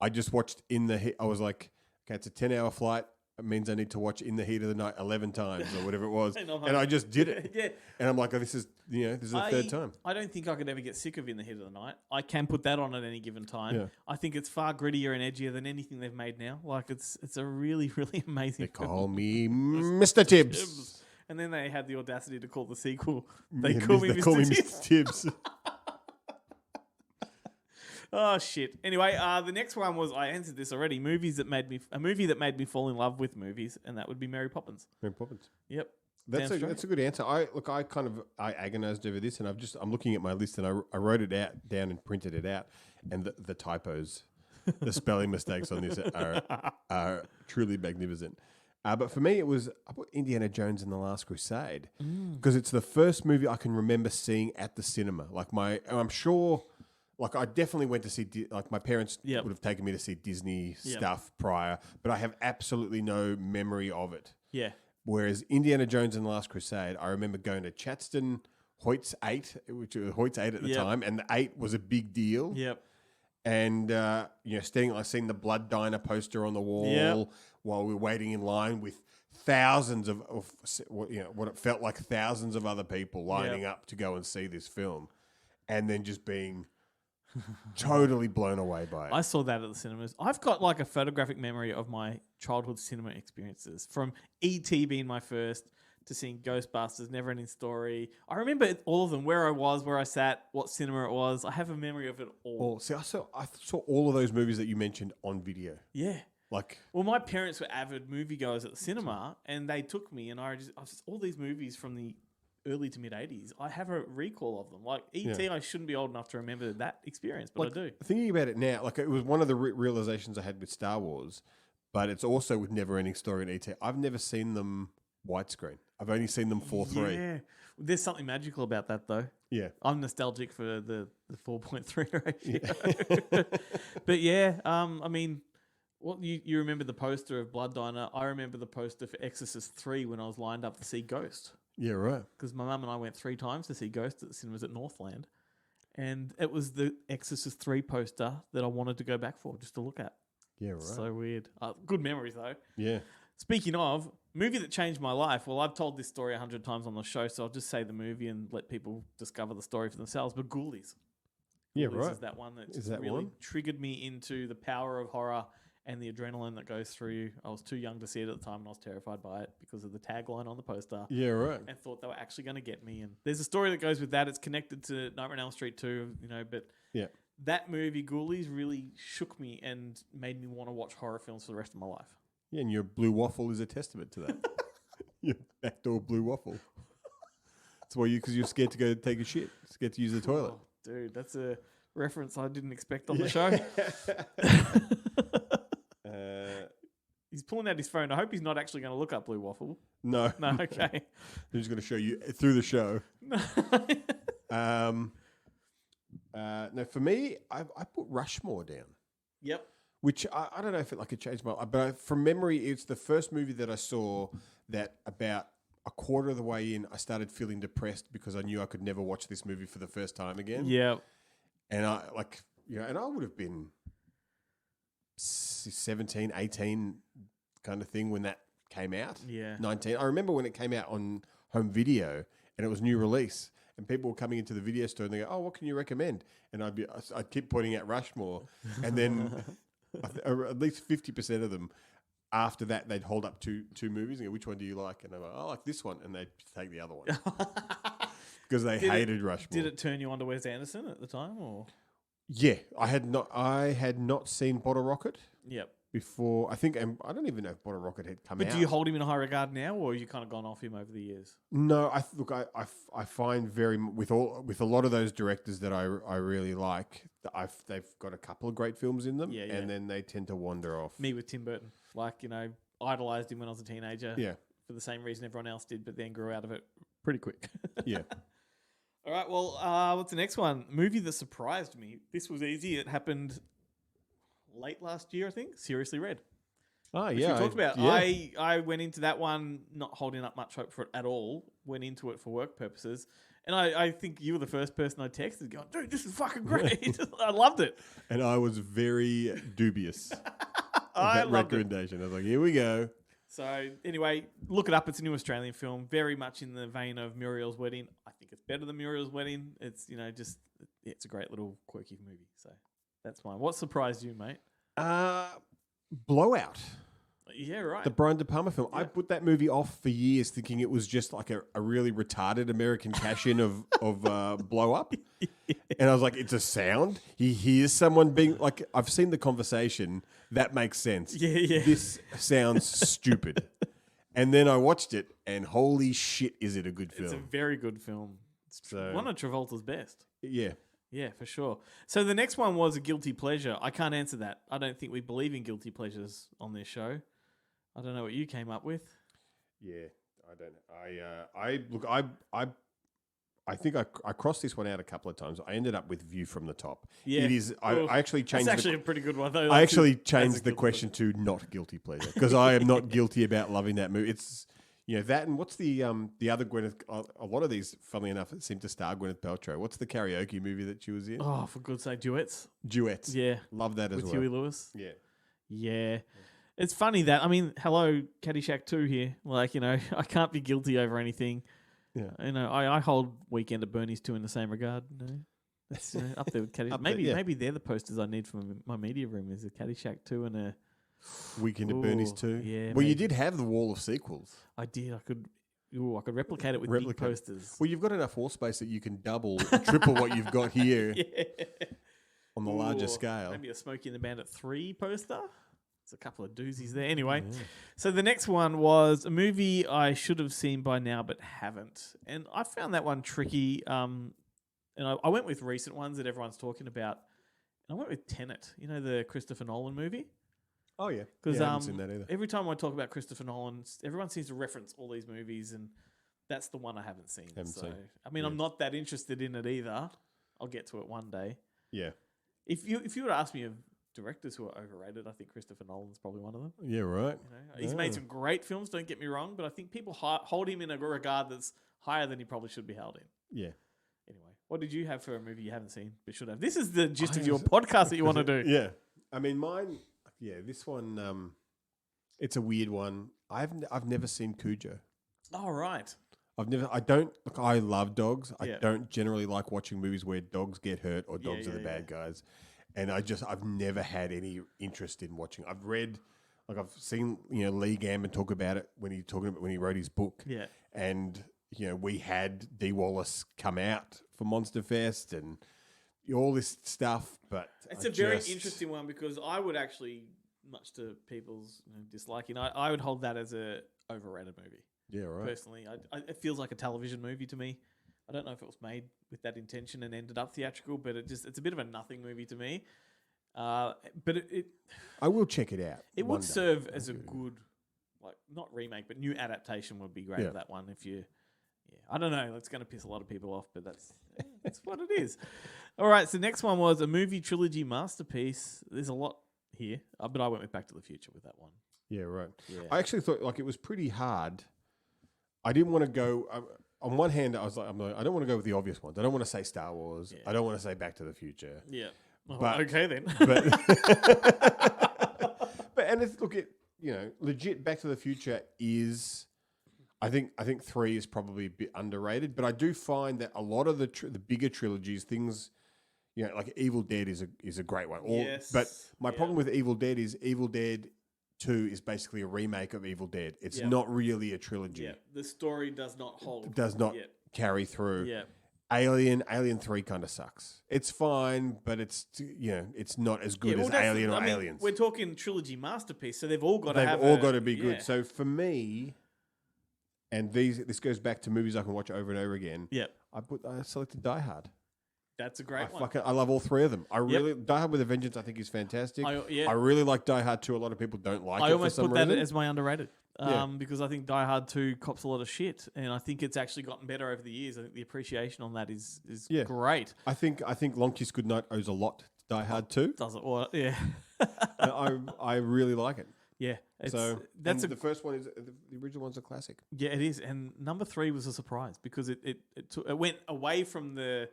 I just watched In the Heat. I was like, okay, it's a 10-hour flight. It means I need to watch In the Heat of the Night 11 times or whatever it was. And I'm And I just did it. Yeah. And I'm like, oh, this is the third time. I don't think I could ever get sick of In the Heat of the Night. I can put that on at any given time. Yeah. I think it's far grittier and edgier than anything they've made now. Like it's a really, really amazing They film. call me Mr. Tibbs. And then they had the audacity to call the sequel. They Yeah, call me they call me Mr. Tibbs. Mr. Tibbs. Oh shit. Anyway, the next one was I answered this already. A movie that made me fall in love with movies, and that would be Mary Poppins. Mary Poppins. Yep. That's Damn straight. a good answer. I agonized over this, and I'm looking at my list, and I wrote it down and printed it out, and the typos, the spelling mistakes on this are truly magnificent. But for me, I put Indiana Jones and the Last Crusade because it's the first movie I can remember seeing at the cinema. I'm sure. Like I definitely went to see, like my parents Yep. would have taken me to see Disney Yep. stuff prior, but I have absolutely no memory of it. Yeah. Whereas Indiana Jones and the Last Crusade, I remember going to Chatston Hoyt's 8, which was Hoyt's 8 at the Yep. time, and the 8 was a big deal. Yep. And seeing the Blood Diner poster on the wall Yep. while we were waiting in line with thousands of what it felt like thousands of other people lining up to go and see this film, and then just being totally blown away by it. I saw that at the cinemas. I've got like a photographic memory of my childhood cinema experiences, from E.T. being my first to seeing Ghostbusters, Neverending Story. I remember all of them, where I was, where I sat, what cinema it was. I have a memory of it all. Oh, see, I saw all of those movies that you mentioned on video. Yeah. Like, Well, my parents were avid moviegoers at the cinema, and they took me, and I just all these movies from the early to mid 80s. I have a recall of them. Like E.T., Yeah. I shouldn't be old enough to remember that experience, but I do. Thinking about it now, like it was one of the realizations I had with Star Wars, but it's also with Neverending Story and E.T. I've never seen them widescreen. I've only seen them 4:3. Yeah. There's something magical about that, though. Yeah. I'm nostalgic for the 4.3 ratio. But yeah, I mean, what you remember the poster of Blood Diner? I remember the poster for Exorcist 3 when I was lined up to see Ghost. Yeah, right. Because my mum and I went 3 times to see Ghost at the cinemas at Northland. And it was the Exorcist 3 poster that I wanted to go back for, just to look at. Yeah, right. So weird. Good memories, though. Yeah. Speaking of, movie that changed my life. Well, I've told this story 100 times on the show, so I'll just say the movie and let people discover the story for themselves. But Ghoulies. Yeah, Ghoulies right. is that one that Is just that really one? triggered me into the power of horror and the adrenaline that goes through you. I was too young to see it at the time, and I was terrified by it because of the tagline on the poster. Yeah, right. And thought they were actually going to get me. And there's a story that goes with that. It's connected to Nightmare on Elm Street too, but Yeah. that movie, Ghoulies, really shook me and made me want to watch horror films for the rest of my life. Yeah, and your blue waffle is a testament to that. Your backdoor blue waffle. That's why because you're scared to go take a shit, scared to use the toilet. Oh, dude, that's a reference I didn't expect on the show. He's pulling out his phone. I hope he's not actually going to look up Blue Waffle. No. No, okay. I'm just going to show you through the show. No, for me, I put Rushmore down. Yep. Which I don't know if it changed my, but from memory, it's the first movie that I saw that about a quarter of the way in, I started feeling depressed because I knew I could never watch this movie for the first time again. Yeah. And I and I would have been 17, 18 kind of thing when that came out. Yeah. 19. I remember when it came out on home video and it was new release. And people were coming into the video store and they go, "Oh, what can you recommend?" And I'd keep pointing at Rushmore, and then at least 50% of them, after that, they'd hold up two movies and go, "Which one do you like?" And I'm like, "I like this one," and they'd take the other one because they hated Rushmore. Did it turn you on to Wes Anderson at the time, or? Yeah, I had not seen Bottle Rocket. Yep. Before, I think, and I don't even know if Bottle Rocket had come out. But do you hold him in a high regard now, or have you kind of gone off him over the years? No, I find with a lot of those directors that I really like, they've got a couple of great films in them, and then they tend to wander off. Me with Tim Burton, idolized him when I was a teenager. Yeah, for the same reason everyone else did, but then grew out of it pretty quick. Yeah. All right. Well, what's the next one? Movie that surprised me. This was easy. It happened late last year, I think. Seriously Red. Oh, which yeah. we talked about. Yeah. I went into that one not holding up much hope for it at all. Went into it for work purposes. And I think you were the first person I texted going, "Dude, this is fucking great." I loved it. And I was very dubious of that recommendation. I was like, here we go. So anyway, look it up. It's a new Australian film, very much in the vein of Muriel's Wedding. I think it's better than Muriel's Wedding. It's, it's a great little quirky movie. So that's mine. What surprised you, mate? Blowout. Yeah, right. The Brian De Palma film. Yeah. I put that movie off for years thinking it was just like a really retarded American cash-in of blow up. And I was like, it's a sound. He hears someone being like, I've seen the conversation. That makes sense. Yeah. This sounds stupid. And then I watched it and holy shit, is it a good film. It's a very good film. It's one of Travolta's best. Yeah. Yeah, for sure. So the next one was a guilty pleasure. I can't answer that. I don't think we believe in guilty pleasures on this show. I don't know what you came up with. Yeah, I don't know. I think I crossed this one out a couple of times. I ended up with View from the Top. Yeah. It is. I actually changed. That's actually a pretty good one, though. I actually changed the question to not guilty pleasure because I am not guilty about loving that movie. It's that and what's the other Gwyneth? A lot of these, funnily enough, seem to star Gwyneth Paltrow. What's the karaoke movie that she was in? Oh, for good's sake, duets. Yeah, love that as well. With Huey Lewis. Yeah. It's funny that, hello, Caddyshack 2 here. I can't be guilty over anything. Yeah. I hold Weekend at Bernie's 2 in the same regard. That's up there with Caddyshack. Maybe they're the posters I need from my media room. Is a Caddyshack 2 and a Weekend at Bernie's 2. Yeah. Well, you did have the wall of sequels. I did. I could replicate it with big posters. Well, you've got enough wall space that you can double, triple what you've got here on the larger scale. Maybe a Smokey and the Bandit 3 poster. It's a couple of doozies there. Anyway, So the next one was a movie I should have seen by now but haven't. And I found that one tricky. And I went with recent ones that everyone's talking about. And I went with Tenet, the Christopher Nolan movie. Oh, yeah. Because I haven't seen that either. Every time I talk about Christopher Nolan, everyone seems to reference all these movies, and that's the one I haven't seen. I'm not that interested in it either. I'll get to it one day. Yeah. If you were to ask me of directors who are overrated, I think Christopher Nolan's probably one of them. Yeah, right. He's made some great films, don't get me wrong, but I think people hold him in a regard that's higher than he probably should be held in. Yeah. Anyway, what did you have for a movie you haven't seen but should have? This is the gist of your podcast that you want to do. Yeah. Mine, this one, it's a weird one. I've never seen Cujo. Oh, right. I love dogs. Yeah. I don't generally like watching movies where dogs get hurt or dogs are the bad guys. And I've never had any interest in watching. I've read, I've seen, Lee Gambon talk about it when he wrote his book. Yeah. And, we had Dee Wallace come out for Monster Fest and all this stuff, but it's a very interesting one because I would actually, much to people's disliking, I would hold that as a overrated movie. Yeah, right. Personally, it feels like a television movie to me. I don't know if it was made with that intention and ended up theatrical, but it's a bit of a nothing movie to me. But it I will check it out. It one would day. serve as a good, like, not remake, but new adaptation would be great Yeah. of that one. If you, I don't know, it's going to piss a lot of people off, but that's what it is. All right, so next one was a movie trilogy masterpiece. There's a lot here, but I went with Back to the Future with that one. Yeah, right. Yeah. I actually thought like it was pretty hard. I didn't want to go. On one hand, I was like, I don't want to go with the obvious ones. I don't want to say Star Wars. Yeah. I don't want to say Back to the Future. Yeah. Oh, But- okay then. But and it's, look, legit. Back to the Future is, I think 3 is probably a bit underrated. But I do find that a lot of the bigger trilogies, things, like Evil Dead is a great one. Yes. But my Yeah. problem with Evil Dead is Evil Dead 2 is basically a remake of Evil Dead. It's Yeah. not really a trilogy. Yeah, the story does not hold. It does not Yeah. carry through. Yeah. Alien 3 kind of sucks. It's fine, but it's not as good as that's- Alien or I mean, Aliens. We're talking trilogy masterpiece, so they've all got to They've have. all got to be yeah. good. So for me, and this goes back to movies I can watch over and over again. Yeah, I selected Die Hard. that's a great one. I love all three of them. Die Hard with a Vengeance I think is fantastic. I really like Die Hard 2. A lot of people don't like it I for almost some put that reason. as my underrated. Yeah. Because I think Die Hard 2 cops a lot of shit, and I think it's actually gotten better over the years. I think the appreciation on that is Yeah. great. I think Long Kiss Goodnight owes a lot to Die Hard 2. Does it? Well, yeah, I really like it. yeah. It's, So that's the first one is the original one's a classic. yeah, it is. And number 3 was a surprise because it went away from the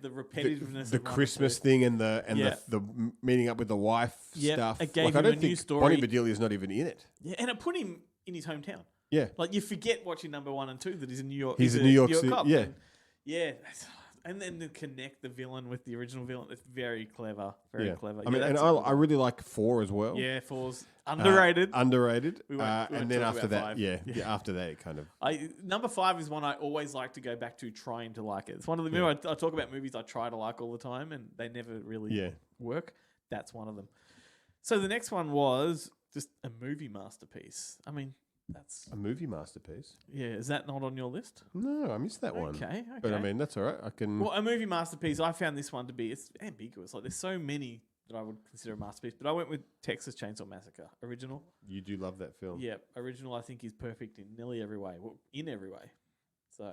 repetitiveness The of number Christmas 2. thing and the Yeah. meeting up with the wife Yep, stuff. it gave I him don't a new think story. Bonnie Bedelia's not even in it. Yeah, and it put him in his hometown. Yeah, Like you forget watching number 1 and 2 that he's in New York. He's a New York City- cop. yeah. And, yeah. And then to connect the villain with the original villain, it's very clever. Very clever. I mean, Yeah, and that's a good I really like 4 as well. Yeah, 4's underrated. Underrated. We won't And then talk after about that, 5. yeah, after that, it kind of. Number 5 is one I always like to go back to trying to like it. It's one of the I talk about movies I try to like all the time and they never really work. That's one of them. So the next one was just a movie masterpiece. I mean, that's A movie masterpiece. is that not on your list? No, I missed that one. Okay. But I mean, that's all right. I can. Well, a movie masterpiece, I found this one to be, it's ambiguous. Like, there's so many that I would consider a masterpiece, but I went with Texas Chainsaw Massacre. Original. You do love that film. Yeah, original I think is perfect in nearly every way. Well, in every way. So,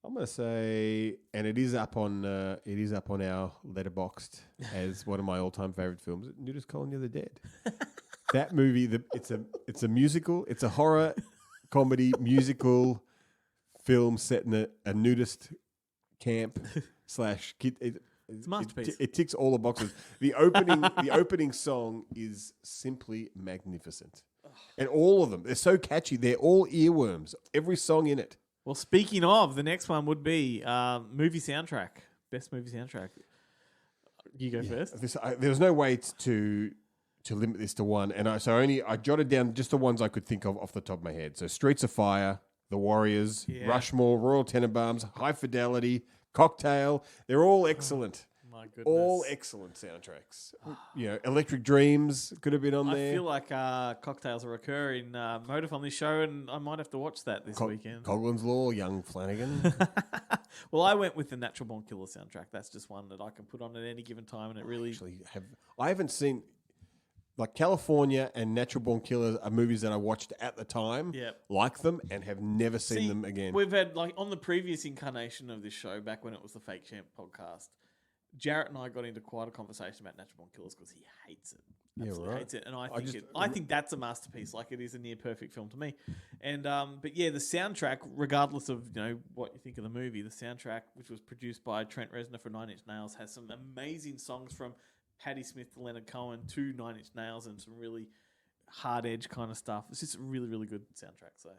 I'm gonna say, and it is up on our Letterboxd as one of my all-time favorite films. Nudist Colony of the Dead. That movie, it's a musical. It's a horror comedy musical film set in a nudist camp / kid. It's a masterpiece. It ticks all the boxes. The opening song is simply magnificent, and all of them they're so catchy. They're all earworms. Every song in it. well, speaking of, the next one would be movie soundtrack. Best movie soundtrack. You go first. There was no way to limit this to one, and I jotted down just the ones I could think of off the top of my head. So Streets of Fire, The Warriors, Yeah. Rushmore, Royal Tenenbaums, High Fidelity, Cocktail. They're all excellent. My goodness. All excellent soundtracks. Electric Dreams could have been on I there. feel like cocktails are occurring motive on this show, and I might have to watch that this weekend. Coughlin's Law, Young Flanagan. Well, I went with the Natural Born Killer soundtrack. That's just one that I can put on at any given time, and it really. I haven't seen. Like California and Natural Born Killers are movies that I watched at the time, Yep. like them, and have never seen See, them again. We've had, like, on the previous incarnation of this show, back when it was the Fake Champ podcast, Jarrett and I got into quite a conversation about Natural Born Killers because he hates it. Absolutely hates it. And I think that's a masterpiece. Like, it is a near perfect film to me. And but yeah, the soundtrack, regardless of what you think of the movie, the soundtrack, which was produced by Trent Reznor for 9 Inch Nails, has some amazing songs from Patti Smith to Leonard Cohen to 9 Inch Nails and some really hard edge kind of stuff. It's just a really, really good soundtrack. So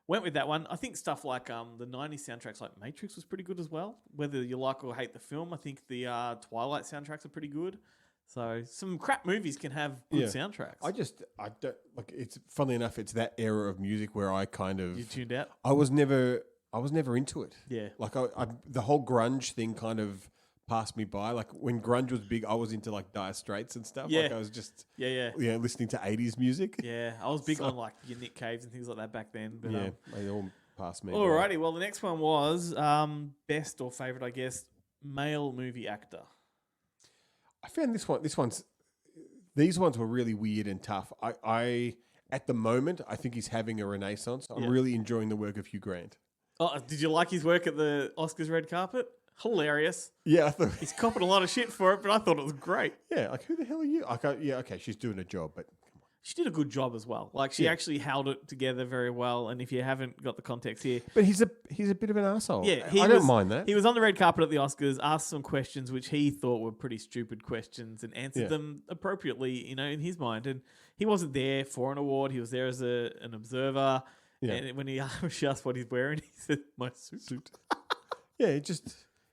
went with that one. I think stuff like the 90s soundtracks like Matrix was pretty good as well. Whether you like or hate the film, I think the Twilight soundtracks are pretty good. So some crap movies can have good soundtracks. I don't like. It's funnily enough, it's that era of music where I kind of You tuned out? I was never into it. Yeah. Like the whole grunge thing kind of passed me by. Like when grunge was big, I was into like Dire Straits and stuff. Yeah. Like I was just Yeah. listening to 80s music. Yeah, I was big on like your Nick Caves and things like that back then. But, Yeah, they all passed me. by. alrighty, well the next one was best or favourite, I guess, male movie actor. I found this one's These ones were really weird and tough. I at the moment, I think he's having a renaissance. I'm Yeah. really enjoying the work of Hugh Grant. Oh, did you like his work at the Oscars red carpet? Hilarious. Yeah, I thought. He's copping a lot of shit for it, but I thought it was great. Yeah, like who the hell are you? Yeah, okay, she's doing a job, but She did a good job as well. Like she actually held it together very well. And if you haven't got the context here, he's a bit of an asshole. yeah, I don't mind that. He was on the red carpet at the Oscars, asked some questions which he thought were pretty stupid questions, and answered them appropriately, in his mind. And he wasn't there for an award; he was there as an observer. Yeah. And when she asked what he's wearing, he said, "My suit." Yeah,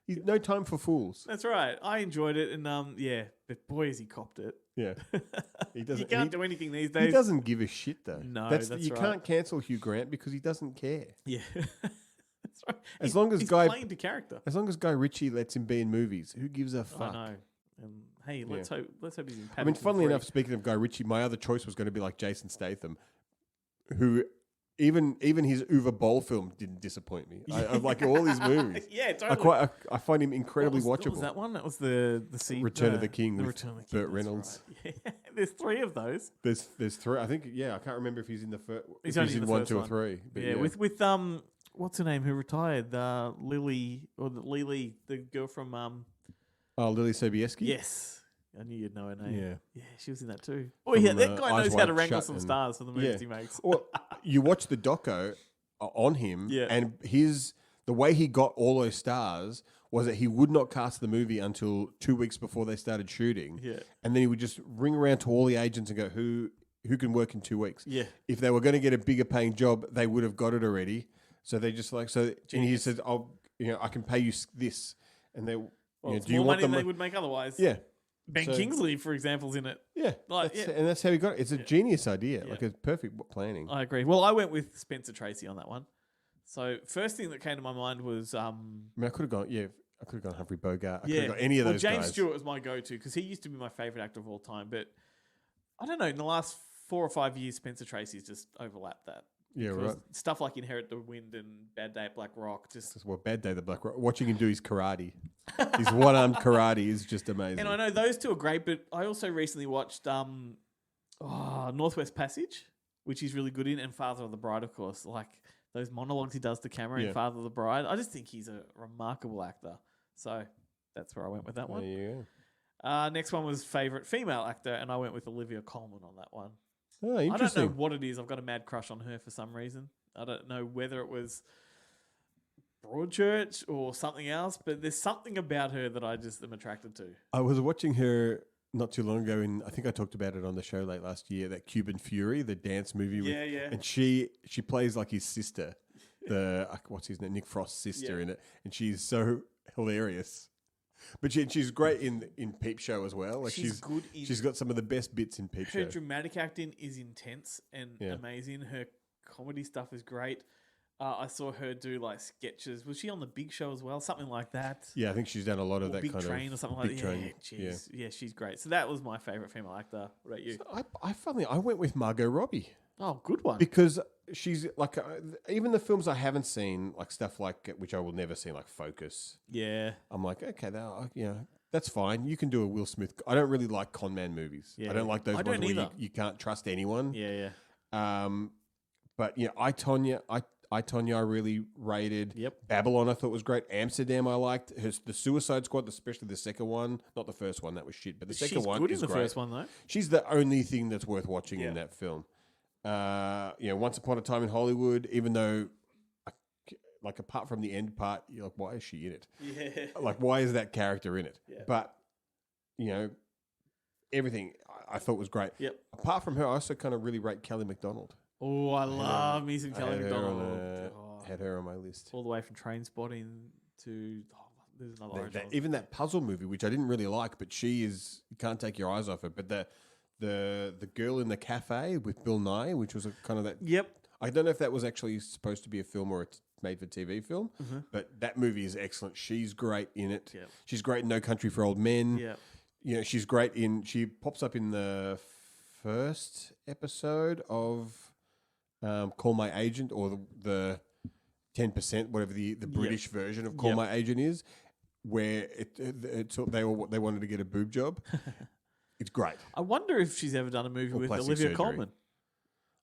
he's no time for fools. That's right. I enjoyed it, and but boy, has he copped it. Yeah, he doesn't. You can't do anything these days. He doesn't give a shit though. No, that's that's you right. can't cancel Hugh Grant because he doesn't care. Yeah, that's right. As long as he's Guy- playing to character. As long as Guy Ritchie lets him be in movies, who gives a fuck? I know. And hey, let's hope he's in. I mean, Paddington funnily 3. enough, speaking of Guy Ritchie, my other choice was going to be like Jason Statham, who even his Uwe Boll film didn't disappoint me. I like all his movies. Yeah, totally. I find him incredibly What watchable. was that one? That was the Return of the King The with Return of the King. Burt Reynolds. Right. Yeah, there's 3 of those. There's 3. I think I can't remember if he's in the first. He's If only he's in in the 1, first 2, or one. 3. But Yeah, with what's her name who retired? Lily the girl from Lily Sobieski. Yes. I knew you'd know her name. Yeah. Yeah, she was in that too. Oh From, yeah, that guy Eyes knows how to Wide wrangle Shut some and- stars for the movies Yeah. he makes. Well, you watch the doco on him, Yeah. and the way he got all those stars was that he would not cast the movie until 2 weeks before they started shooting. Yeah. And then he would just ring around to all the agents and go, who can work in 2 weeks? Yeah. If they were going to get a bigger paying job, they would have got it already. So they just and he Genius. said, I can pay you this. And they, Well, it's do you more want money than them? they would make otherwise. Yeah. Ben So- Kingsley, for example, is in it. Yeah. Like, And that's how he got it. It's a genius idea. Yeah. Like a perfect planning. I agree. Well, I went with Spencer Tracy on that one. So first thing that came to my mind was I mean, I could have gone Humphrey Bogart. I could have got any of those James guys. Stewart was my go-to because he used to be my favorite actor of all time. But I don't know, in the last 4 or 5 years, Spencer Tracy's just overlapped that. Yeah, Because right. Stuff like Inherit the Wind and Bad Day at Black Rock just. Well, Bad Day the Black Rock. Watching him do his karate, his one-armed karate is just amazing. And I know those two are great, but I also recently watched Northwest Passage, which he's really good in, and Father of the Bride, of course. Like those monologues he does to camera in Yeah. Father of the Bride. I just think he's a remarkable actor. So that's where I went with that There one. you go. Next one was favorite female actor, and I went with Olivia Colman on that one. Oh, I don't know interesting. what it is. I've got a mad crush on her for some reason. I don't know whether it was Broadchurch or something else, but there's something about her that I just am attracted to. I was watching her not too long ago, I think I talked about it on the show late last year. That Cuban Fury, the dance movie. Yeah, yeah. And she plays like his sister, what's his name, Nick Frost's sister Yeah. in it, and she's so hilarious. But she's great in Peep Show as well. Like She's good in- she's got some of the best bits in Peep Her Show. dramatic acting is intense and Yeah. amazing. Her comedy stuff is great. I saw her do like sketches. Was she on the Big Show as well? Something like that. Yeah, I think she's done a lot of Or that Big kind Train of or something like Big that. Train, Yeah, jeez. Yeah, she's great. So that was my favorite female actor. What about you? I went with Margot Robbie. Oh, good one. Because she's like, even the films I haven't seen, like stuff like, which I will never see, like Focus. Yeah. I'm like, okay, that's fine. You can do a Will Smith. I don't really like con man movies. Yeah. I don't like those I ones don't where either. you can't trust anyone. Yeah, yeah. But yeah, I Tonya, I really rated. Yep. Babylon I thought was great. Amsterdam I liked. The Suicide Squad, especially the second one, not the first one, that was shit, but the second She's one good is in the great. first one, though. She's the only thing that's worth watching Yeah. in that film. Once Upon a Time in Hollywood, even though, like, apart from the end part, you're like, why is she in it? Yeah. Like, why is that character in it? Yeah. But, everything I thought was great. Yep. Apart from her, I also kind of really rate Kelly MacDonald. Oh, I love me some I Kelly had her on, MacDonald. had her on my list. All the way from Train Spotting to there's another orange one. Even that puzzle movie, which I didn't really like, but you can't take your eyes off her. But the girl in the cafe with Bill Nye, which was a kind of that. Yep. I don't know if that was actually supposed to be a film or a made for TV film, but that movie is excellent. She's great in it. Yep. She's great in No Country for Old Men. Yep. She's great she pops up in the first episode of Call My Agent, or the 10%, whatever the British version of Call Yep. My Agent is, where they wanted to get a boob job. It's great. I wonder if she's ever done a movie Or with plastic Olivia surgery. Colman.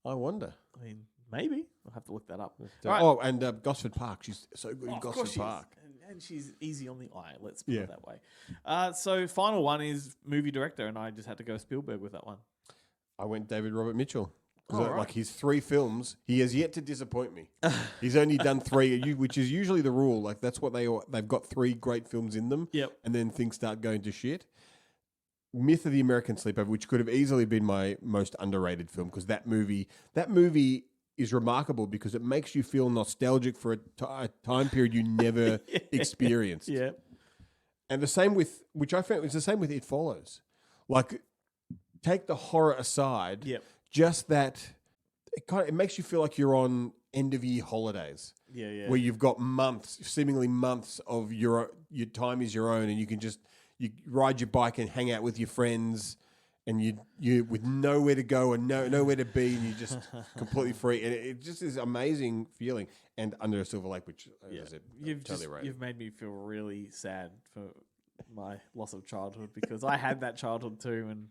I wonder. I mean, maybe. I'll have to look that up. Oh, and Gosford Park. She's so good in Of Gosford course she is. Park. And she's easy on the eye, let's put Yeah. it that way. So final one is movie director, and I just had to go Spielberg with that one. I went David Robert Mitchell. 'Cause Oh, I- right. Like his 3 films, he has yet to disappoint me. He's only done 3, which is usually the rule. Like that's what they've got 3 great films in them. Yep. And then things start going to shit. Myth of the American Sleepover, which could have easily been my most underrated film, because that movie is remarkable because it makes you feel nostalgic for a time period you never experienced. Yeah. And the same with, which I found was the same with It Follows. Like, take the horror aside, Yep. just that it makes you feel like you're on end of year holidays. Yeah. Where you've got seemingly months of your time is your own, and you can just you ride your bike and hang out with your friends, and you with nowhere to go and nowhere to be, and you're just completely free, and it just is amazing feeling. And Under a Silver Lake, which as I said, You've made me feel really sad for my loss of childhood because I had that childhood too, and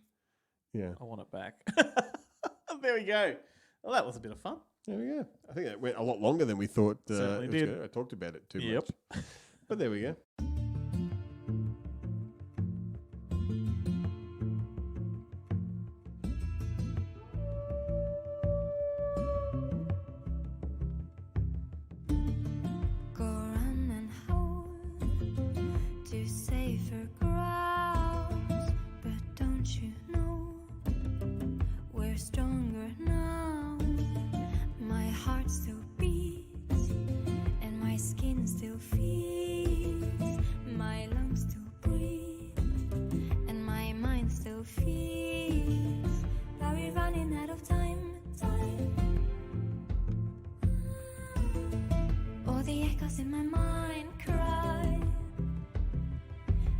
yeah, I want it back. There we go. Well, that was a bit of fun. there we go. I think that went a lot longer than we thought. Certainly it was did. good. I talked about it too Yep. much, but there we go. Go run and hold to safer grounds, but don't you know we're stronger now? My heart still beats and my skin still feels, my lungs still breathe and my mind still feels. Are we running out of time? All the echoes in my mind cry.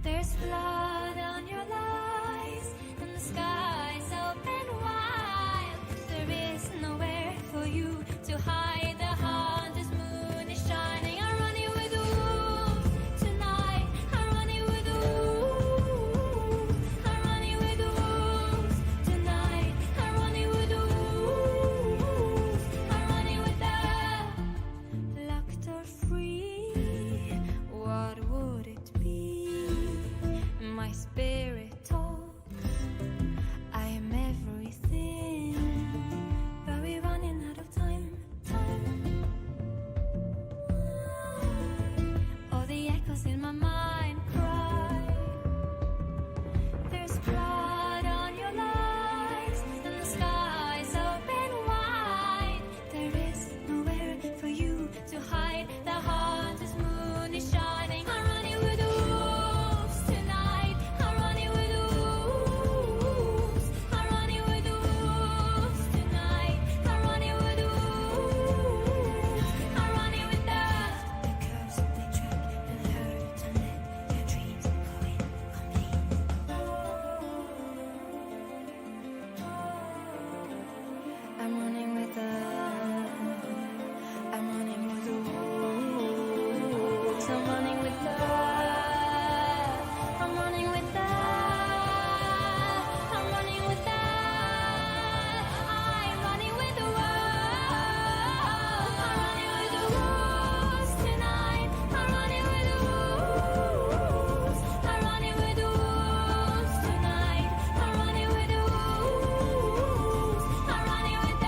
There's blood on your lies, and the sky's open wide. There is nowhere for you to hide. The hunter's moon is shining. I'm running with the wolves tonight. I'm running with the wolves. I'm running with the wolves tonight. I'm running with the wolves. I'm running with the locked or free. What would it be? My spirit talks. I am everything, but we're running out of time. All the echoes in my mind cry. There's blood on your lies, and the sky's open wide. There is nowhere for you to hide. The hunter's moon is shining. I'm running with the wolves tonight. I'm running with the wolves. I'm running with the wolves tonight. I'm running with the wolves. I'm running with the curves they track and hurt and let your dreams go incomplete. I'm running with the wolves. I'm running with the I'm running with the I'm running with the I'm running with the wolves. I'm running with the wolves tonight. I'm running with the wolves. I'm running with the wolves tonight. I'm running with the wolves. I'm running with the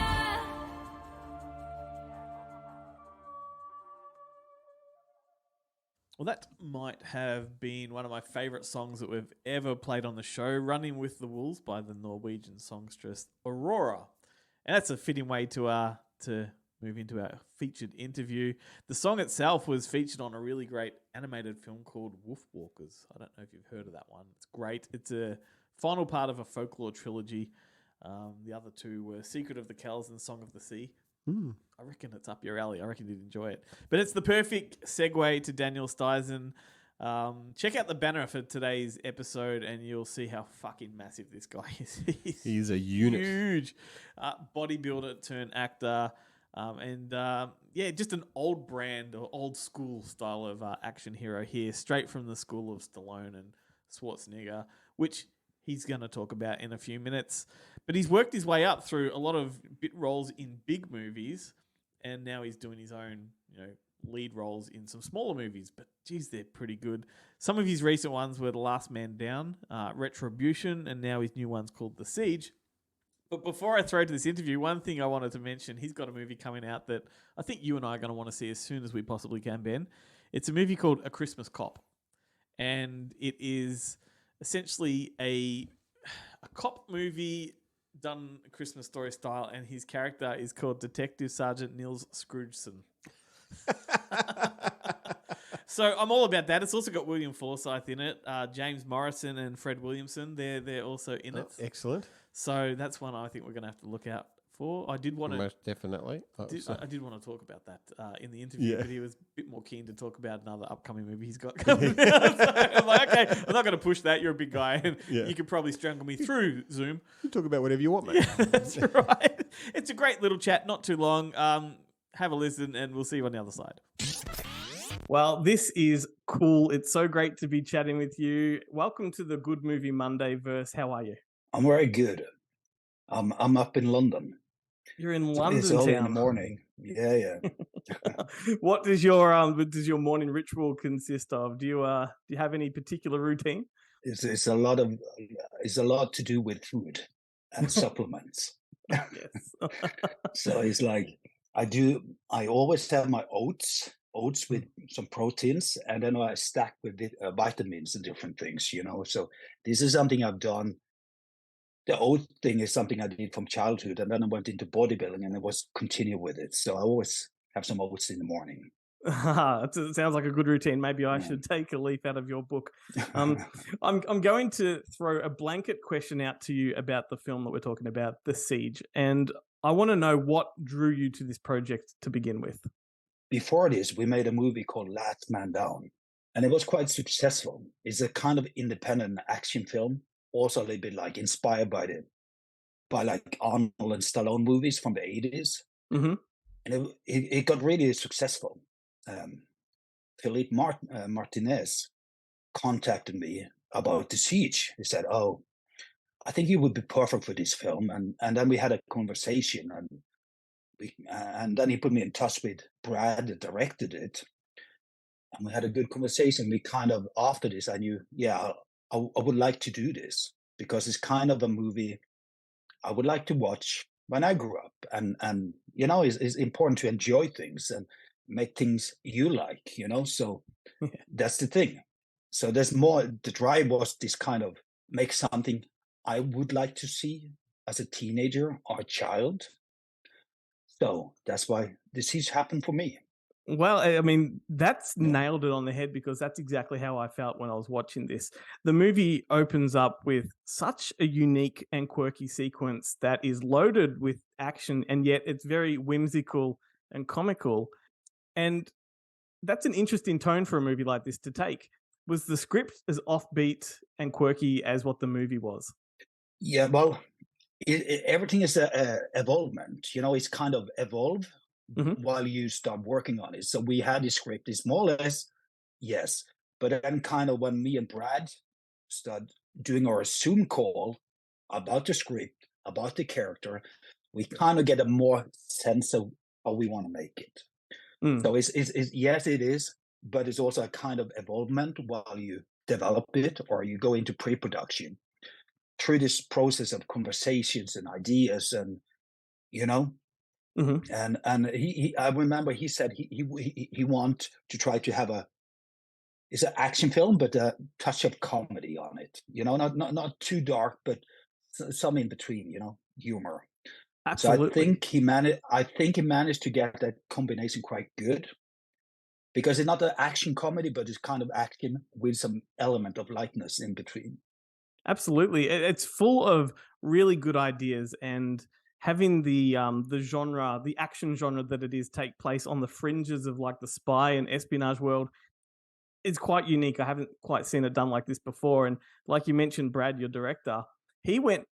Well, that might have been one of my favourite songs that we've ever played on the show, Running with the Wolves by the Norwegian songstress Aurora. And that's a fitting way to move into our featured interview. The song itself was featured on a really great animated film called Wolf Walkers. I don't know if you've heard of that one. It's great. It's a final part of a folklore trilogy. The other two were Secret of the Kells and Song of the Sea. I reckon it's up your alley. I reckon you'd enjoy it. But it's the perfect segue to Daniel Stisen. Check out the banner for today's episode and you'll see how fucking massive this guy is. He's a unit. Huge. Bodybuilder turned actor. Just an old brand or old school style of action hero here, straight from the school of Stallone and Schwarzenegger, which he's going to talk about in a few minutes. But he's worked his way up through a lot of bit roles in big movies, and now he's doing his own, lead roles in some smaller movies. But geez, they're pretty good. Some of his recent ones were The Last Man Down, Retribution, and now his new one's called The Siege. But before I throw to this interview, one thing I wanted to mention, he's got a movie coming out that I think you and I are going to want to see as soon as we possibly can, Ben. It's a movie called A Christmas Cop. And it is essentially a cop movie done Christmas Story style, and his character is called Detective Sergeant Nils Scroogeson. So I'm all about that. It's also got William Forsythe in it, James Morrison and Fred Williamson. They're also in it. Excellent. So that's one I think we're going to have to look out for. I did want to Most definitely. I did want to talk about that in the interview, but he was a bit more keen to talk about another upcoming movie he's got coming out. So I'm like, okay, I'm not going to push that. You're a big guy, and you could probably strangle me through Zoom. You talk about whatever you want, mate. Yeah, that's right. It's a great little chat, not too long. Have a listen, and we'll see you on the other side. Well, this is cool. It's so great to be chatting with you. Welcome to the Good Movie Monday verse. How are you? I'm very good. I'm up in London. You're in London It's early in the town. morning. Yeah. What does your morning ritual consist of? Do you have any particular routine? It's a lot to do with food and supplements. Yes. So it's like I always have my oats with some proteins, and then I stack with vitamins and different things, So this is something I've done. The oat thing is something I did from childhood, and then I went into bodybuilding, and I was continue with it. So I always have some oats in the morning. It sounds like a good routine. Maybe I should take a leaf out of your book. I'm going to throw a blanket question out to you about the film that we're talking about, The Siege, and I want to know what drew you to this project to begin with. Before this, we made a movie called Last Man Down, and it was quite successful. It's a kind of independent action film, also a little bit like inspired by like Arnold and Stallone movies from the 80s. Mm-hmm. And it got really successful. Philippe Martinez contacted me about The Siege. He said, "Oh, I think you would be perfect for this film." And then we had a conversation, and then he put me in touch with Brad that directed it. And we had a good conversation. We kind of, after this, I knew, I would like to do this because it's kind of a movie I would like to watch when I grew up. And it's important to enjoy things and make things you like, So that's the thing. So there's more, the drive was this kind of make something I would like to see as a teenager or a child. So that's why this has happened for me. Well, I mean, that's nailed it on the head, because that's exactly how I felt when I was watching this. The movie opens up with such a unique and quirky sequence that is loaded with action, and yet it's very whimsical and comical. And that's an interesting tone for a movie like this to take. Was the script as offbeat and quirky as what the movie was? Yeah, well, everything is a evolvement. It's kind of evolve while you start working on it. So we had the script, it's more or less, yes. But then kind of when me and Brad start doing our Zoom call about the script, about the character, we kind of get a more sense of how we want to make it. So it's yes, it is, but it's also a kind of evolvement while you develop it or you go into pre-production through this process of conversations and ideas, and and he I remember he said he want to try to have it's an action film but a touch of comedy on it, not too dark, but some in between, humor. Absolutely. So I think he managed to get that combination quite good, because it's not an action comedy, but it's kind of action with some element of lightness in between. Absolutely. It's full of really good ideas, and having the genre, the action genre that it is, take place on the fringes of like the spy and espionage world is quite unique. I haven't quite seen it done like this before. And like you mentioned, Brad, your director, he went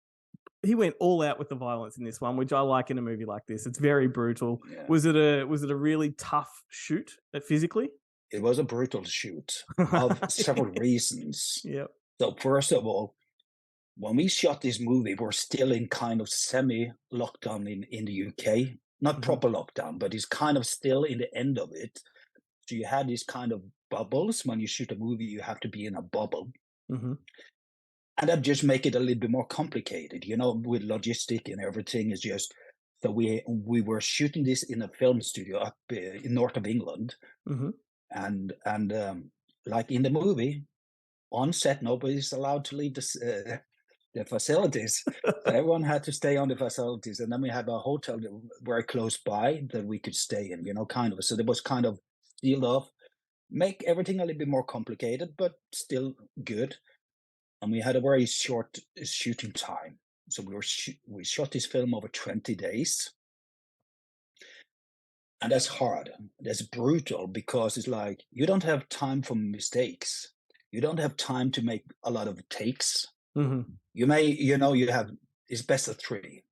all out with the violence in this one, which I like in a movie like this. It's very brutal. Yeah. Was it a really tough shoot physically? It was a brutal shoot of several reasons. Yep. So first of all, when we shot this movie, we're still in kind of semi-lockdown in the UK. Not proper lockdown, but it's kind of still in the end of it. So you had these kind of bubbles. When you shoot a movie, you have to be in a bubble. And that just make it a little bit more complicated, with logistic and everything. Is just so we were shooting this in a film studio up in north of England, and like in the movie, on set, nobody's allowed to leave the facilities. So everyone had to stay on the facilities, and then we had a hotel very close by that we could stay in. Kind of. So it was kind of sealed off, make everything a little bit more complicated, but still good. And we had a very short shooting time. So we shot this film over 20 days. And that's hard. That's brutal, because it's like you don't have time for mistakes. You don't have time to make a lot of takes. You may, you have, it's best of 3.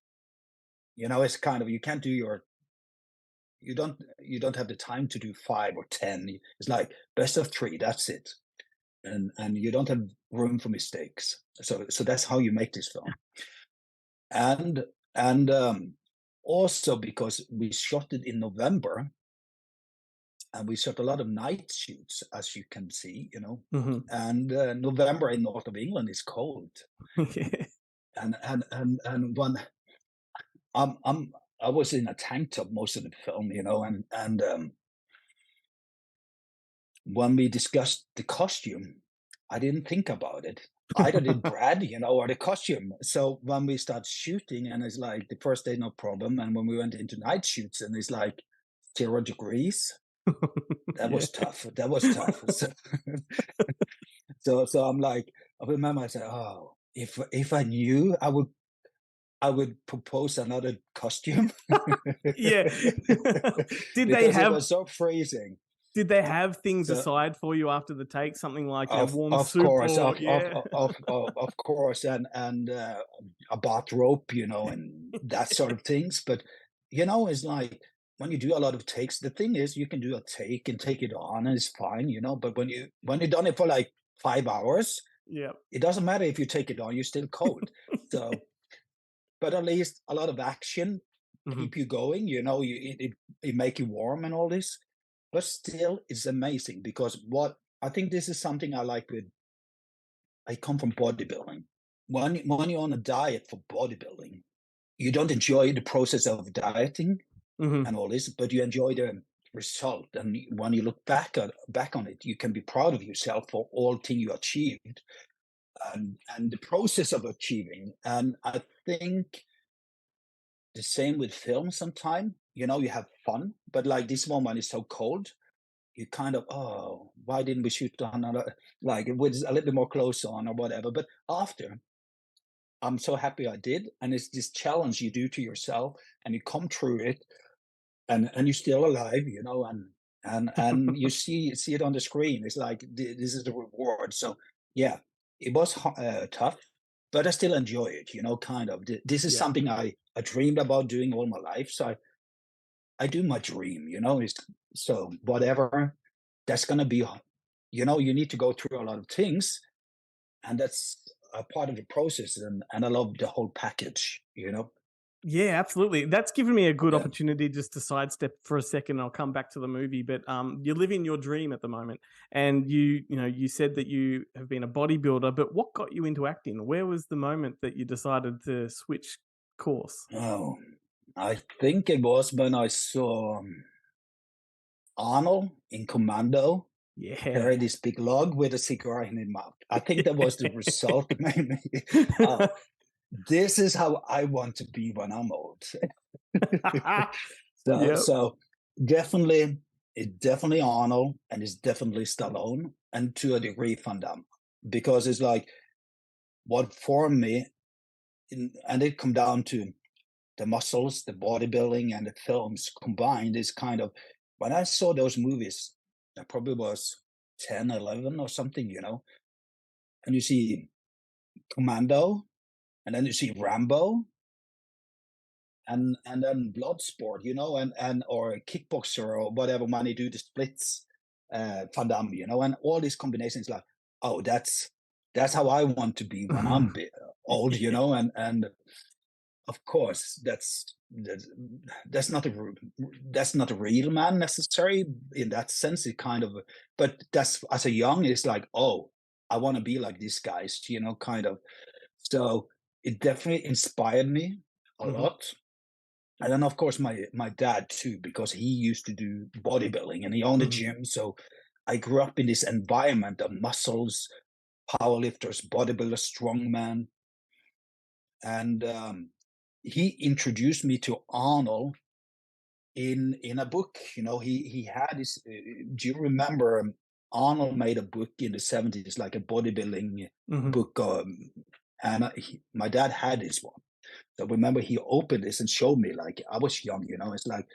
It's kind of, you can't do you don't have the time to do 5 or 10. It's like best of 3, that's it. And you don't have room for mistakes. So that's how you make this film. And also because we shot it in November, and we shot a lot of night shoots, as you can see, and November in north of England is cold. and when I was in a tank top most of the film, and when we discussed the costume, I didn't think about it. Either did Brad, or the costume. So when we start shooting, and it's like the first day, no problem. And when we went into night shoots, and it's like 0 degrees, that was tough. That was tough. So I'm like, I remember I said, oh, if I knew, I would propose another costume. Yeah. Did they Because have? It was so freezing. Did they have things aside for you after the take? Something like a warm of soup? course, or, of course, and a bathrobe, and that sort of things. But it's like when you do a lot of takes, the thing is you can do a take and take it on, and it's fine, But when you've done it for like 5 hours, it doesn't matter if you take it on; you're still cold. So, but at least a lot of action keep you going. It make you warm and all this. But still, it's amazing, because what I think this is something I like I come from bodybuilding. When you're on a diet for bodybuilding, you don't enjoy the process of dieting and all this, but you enjoy the result. And when you look back on it, you can be proud of yourself for all thing you achieved and the process of achieving. And I think the same with film sometimes. You have fun, but like this one when it's so cold, you kind of, oh, why didn't we shoot on like with a little bit more clothes on or whatever? But after, I'm so happy I did. And it's this challenge you do to yourself, and you come through it, and you're still alive, and you see it on the screen. It's like, this is the reward. So yeah, it was tough, but I still enjoy it, kind of. This is something I dreamed about doing all my life. So I do my dream, so whatever that's going to be, you need to go through a lot of things, and that's a part of the process. And I love the whole package, Yeah, absolutely. That's given me a good opportunity just to sidestep for a second. I'll come back to the movie, but you're living your dream at the moment, and you said that you have been a bodybuilder, but what got you into acting? Where was the moment that you decided to switch course? Oh, I think it was when I saw Arnold in Commando carry this big log with a cigar in his mouth. I think that was the result that made me. This is how I want to be when I'm old. So definitely, it's definitely Arnold, and it's definitely Stallone, and to a degree Van Damme, because it's like what formed me, and it come down to the muscles, the bodybuilding, and the films combined. Is kind of when I saw those movies, I probably was 10, 11 or something, and you see Commando, and then you see Rambo, and then Bloodsport, and or a kickboxer or whatever, when they do the splits, Van Damme, and all these combinations, like, oh, that's how I want to be when I'm old, and of course that's not a real man necessarily in that sense. It kind of, but that's as a young, it's like, oh, I want to be like these guys, kind of. So it definitely inspired me a lot. And then of course my dad too, because he used to do bodybuilding and he owned a gym. So I grew up in this environment of muscles, powerlifters, bodybuilders, strongman, and he introduced me to Arnold in a book. He had this. Do you remember? Arnold made a book in the 70s, like a bodybuilding book, and my dad had this one. So remember, he opened this and showed me. Like I was young, it's like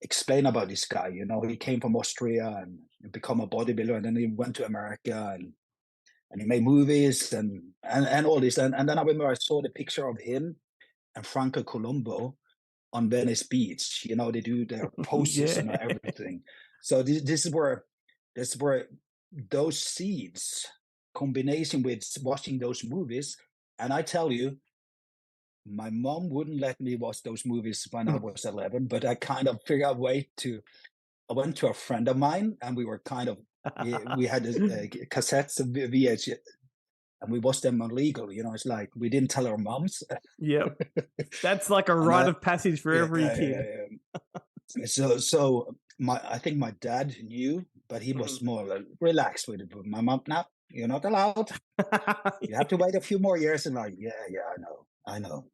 explain about this guy. He came from Austria and become a bodybuilder, and then he went to America and he made movies and all this. And then I remember I saw the picture of him and Franco Colombo on Venice Beach. They do their poses and everything. So this is where those seeds, combination with watching those movies, and I tell you, my mom wouldn't let me watch those movies when I was 11, but I kind of figured out a way to. I went to a friend of mine, and we were kind of we had cassettes of VHS, and we watched them illegal. It's like we didn't tell our moms. Yep, that's like a rite of passage for every kid. So I think my dad knew, but he was more like, relaxed with it. But my mom, no, you're not allowed. You have to wait a few more years. And like, I know.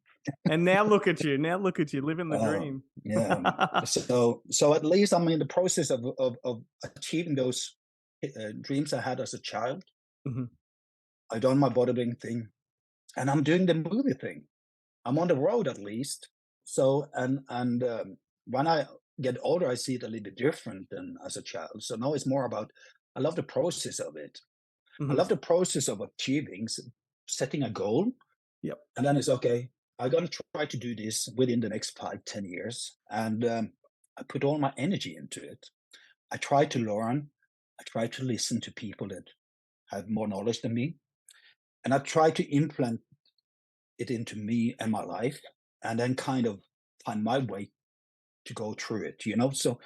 And now look at you. Living the dream. Yeah. So at least I'm in the process of achieving those dreams I had as a child. I've done my bodybuilding thing, and I'm doing the movie thing. I'm on the road at least. So and when I get older, I see it a little bit different than as a child. So now it's more about, I love the process of it. I love the process of achieving, setting a goal. Yep. And then it's okay, I'm going to try to do this within the next 5-10 years. And I put all my energy into it. I try to learn. I try to listen to people that have more knowledge than me. And I try to implement it into me and my life, and then kind of find my way to go through it, So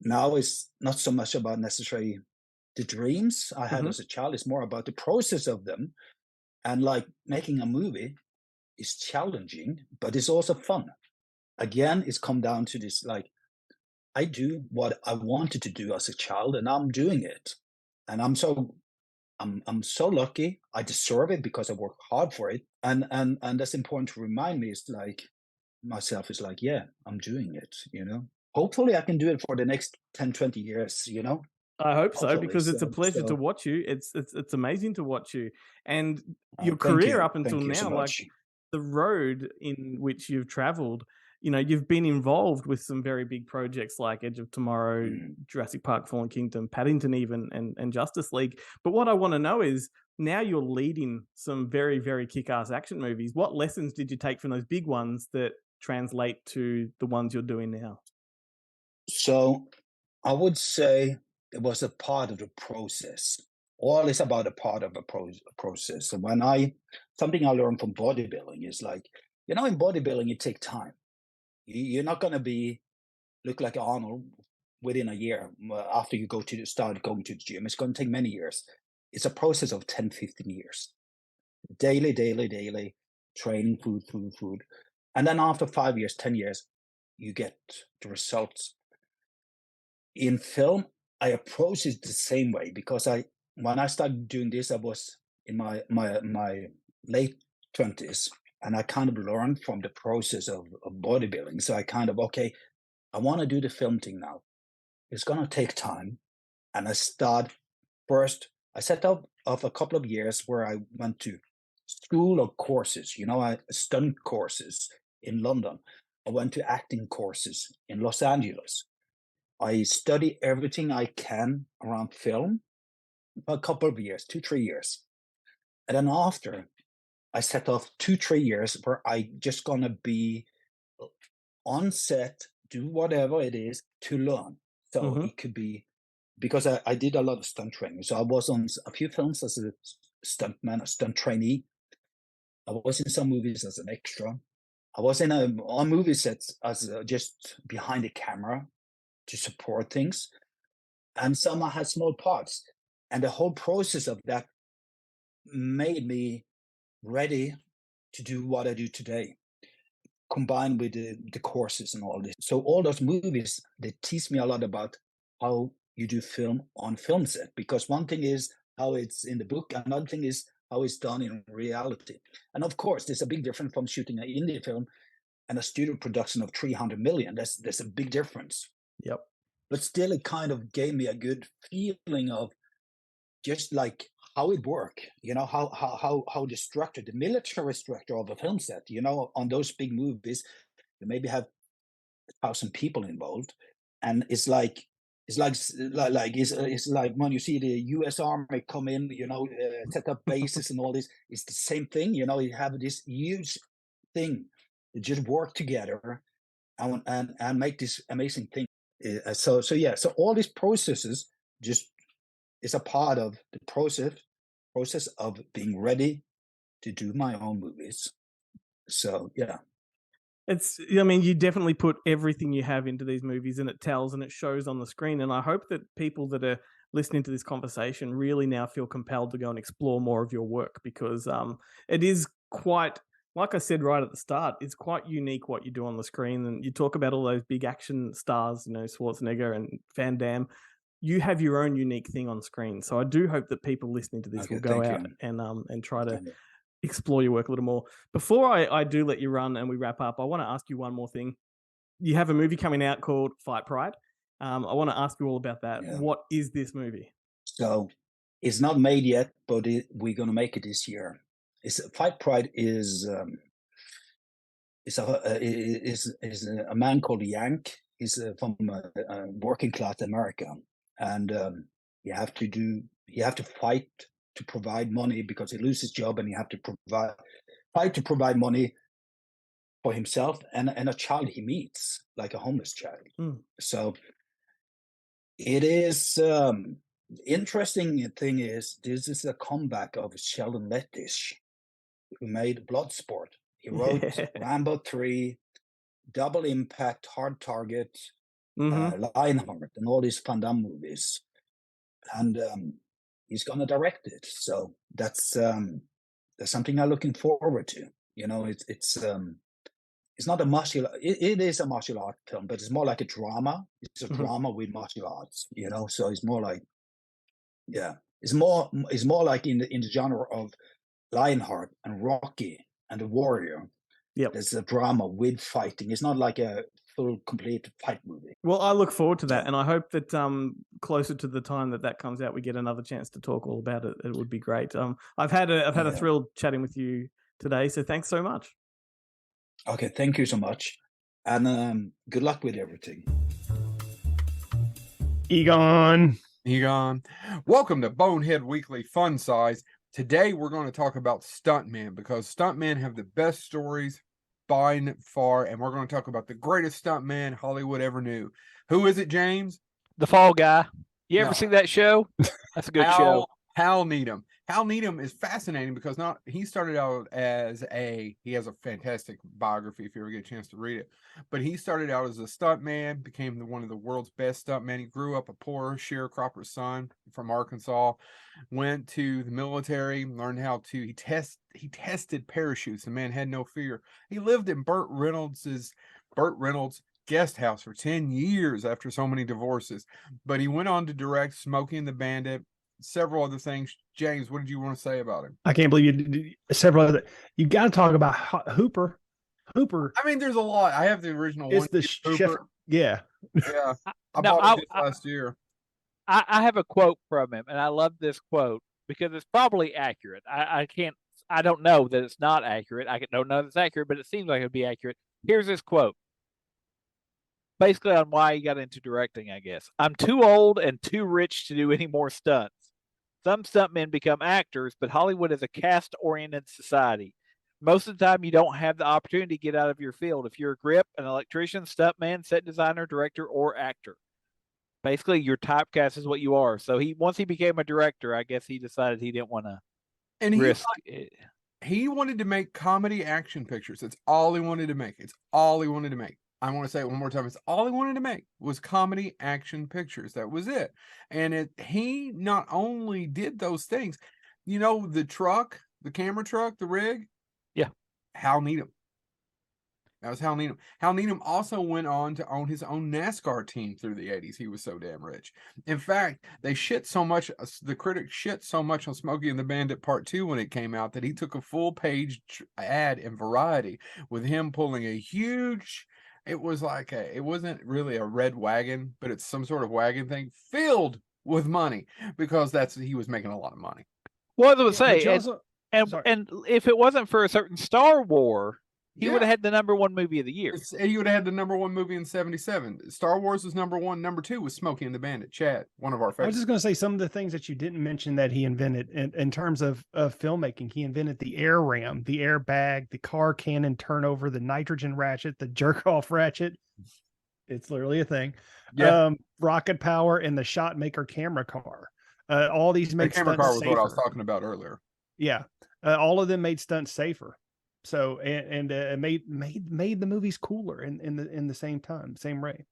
now it's not so much about necessarily the dreams I had as a child. It's more about the process of them. And like making a movie is challenging, but it's also fun. Again, it's come down to this, like, I do what I wanted to do as a child, and I'm doing it. And I'm so lucky. I deserve it because I work hard for it. And that's important to remind me. It's like myself is like, yeah, I'm doing it, Hopefully I can do it for the next 10-20 years, I hope so, Hopefully. because it's a pleasure to watch you. It's amazing to watch you, and your career up until now, so like the road in which you've traveled. You've been involved with some very big projects like Edge of Tomorrow, Jurassic Park: Fallen Kingdom, Paddington, even, and Justice League. But what I want to know is, now you're leading some very, very kick-ass action movies. What lessons did you take from those big ones that translate to the ones you're doing now? So I would say it was a part of the process. All is about a part of a process. And something I learned from bodybuilding is like, in bodybuilding, it takes time. You're not going to look like Arnold within a year after you start going to the gym. It's going to take many years. It's a process of 10-15 years. Daily, training, food. And then after 5 years, 10 years, you get the results. In film, I approach it the same way, because when I started doing this, I was in my late 20s, and I kind of learned from the process of bodybuilding. So I kind of, okay, I want to do the film thing now. It's going to take time. And I set up of a couple of years where I went to school or courses, I stunt courses in London. I went to acting courses in Los Angeles. I study everything I can around film for a couple of years, 2-3 years. And then after, I set off 2-3 years where I just going to be on set, do whatever it is to learn. So it could be, because I did a lot of stunt training. So I was on a few films as a stuntman, a stunt trainee. I was in some movies as an extra. I was on movie sets as just behind the camera to support things, and some I had small parts. And the whole process of that made me ready to do what I do today, combined with the courses and all this. So all those movies, they teach me a lot about how you do film on film set, because one thing is how it's in the book, another thing is how it's done in reality. And of course, there's a big difference from shooting an indie film and a studio production of 300 million. There's a big difference. Yep. But still, it kind of gave me a good feeling of just like how it worked, how the structure, the military structure of a film set, on those big movies, you maybe have 1,000 people involved, and it's like when you see the U.S. Army come in, set up bases and all this. It's the same thing, you have this huge thing that just work together and make this amazing thing. So all these processes just is a part of the process of being ready to do my own movies. So yeah. You definitely put everything you have into these movies, and it tells and it shows on the screen. And I hope that people that are listening to this conversation really now feel compelled to go and explore more of your work, because it is quite, like I said right at the start, it's quite unique what you do on the screen. And you talk about all those big action stars, Schwarzenegger and Van Damme. You have your own unique thing on screen. So I do hope that people listening to this will go out and try to explore your work a little more. Before I do let you run and we wrap up, I want to ask you one more thing. You have a movie coming out called Fight Pride. I want to ask you all about that. Yeah. What is this movie? So it's not made yet, but we're going to make it this year. Fight Pride is a man called Yank. He's from working class America, and you have to fight to provide money because he loses his job, and you have to fight to provide money for himself and a child he meets, like a homeless child. So it is interesting thing is this is a comeback of Sheldon Lettish, who made Bloodsport. He wrote Rambo 3, Double Impact, Hard Target, Lionheart, and all these Van Damme movies. And he's going to direct it. So that's something I'm looking forward to. It's not a martial. It is a martial art film, but it's more like a drama. It's a drama with martial arts. So it's more like, it's more like in the genre of Lionheart and Rocky and The Warrior. Yep. There's a drama with fighting. It's not like a full, complete fight movie. Well, I look forward to that, and I hope that closer to the time that comes out, we get another chance to talk all about it. It would be great. I've had a thrill chatting with you today, so thanks so much. Okay, thank you so much, and good luck with everything. Egon. Welcome to Bonehead Weekly Fun Size. Today we're going to talk about stuntmen, because stuntmen have the best stories by far, and we're going to talk about the greatest stuntman Hollywood ever knew. Who is it, James? The Fall Guy. You ever see that show? That's a good show. Hal Needham. Hal Needham is fascinating because he started out he has a fantastic biography if you ever get a chance to read it, but he started out as a stuntman, became one of the world's best stuntmen. He grew up a poor sharecropper's son from Arkansas, went to the military, learned how to, he tested parachutes. The man had no fear. He lived in Burt Reynolds' guest house for 10 years after so many divorces, but he went on to direct Smokey and the Bandit, several other things. James, what did you want to say about him? I can't believe you did several other. You got to talk about Hooper. I mean, there's a lot. I have the original it's one. The chef. Yeah. I bought it last year. I have a quote from him, and I love this quote because it's probably accurate. I don't know that it's not accurate. I don't know that it's accurate, but it seems like it'd be accurate. Here's this quote. Basically on why he got into directing, I guess. I'm too old and too rich to do any more stunts. Some stuntmen become actors, but Hollywood is a caste-oriented society. Most of the time, you don't have the opportunity to get out of your field. If you're a grip, an electrician, stuntman, set designer, director, or actor. Basically, your typecast is what you are. So once he became a director, I guess he decided he didn't want to risk it. He wanted to make comedy action pictures. It's all he wanted to make. It's all he wanted to make. I want to say it one more time. It's all he wanted to make was comedy action pictures. That was it. And he not only did those things, the truck, the camera truck, the rig. Yeah. Hal Needham. That was Hal Needham. Hal Needham also went on to own his own NASCAR team through the 80s. He was so damn rich. In fact, they shit so much, the critics shit so much on Smokey and the Bandit Part 2 when it came out that he took a full page ad in Variety with him pulling a huge, it wasn't really a red wagon, but it's some sort of wagon thing filled with money because he was making a lot of money. Well, I would But you say, also- sorry. and if it wasn't for a certain Star War, he Yeah. would have had the #1 movie of the year. You would have had the #1 movie in '77. Star Wars was #1. #2 was Smokey and the Bandit. Chad, one of our I was favorites. just going to say some of the things that you didn't mention that he invented in terms of filmmaking. He invented the air ram, the airbag, the car cannon turnover, the nitrogen ratchet, the jerk off ratchet. It's literally a thing. Yeah. Rocket power and the shot maker camera car. All these The made camera stunts car was safer. what I was talking about earlier. Yeah, all of them made stunts safer. So and made the movies cooler in the same time, same way.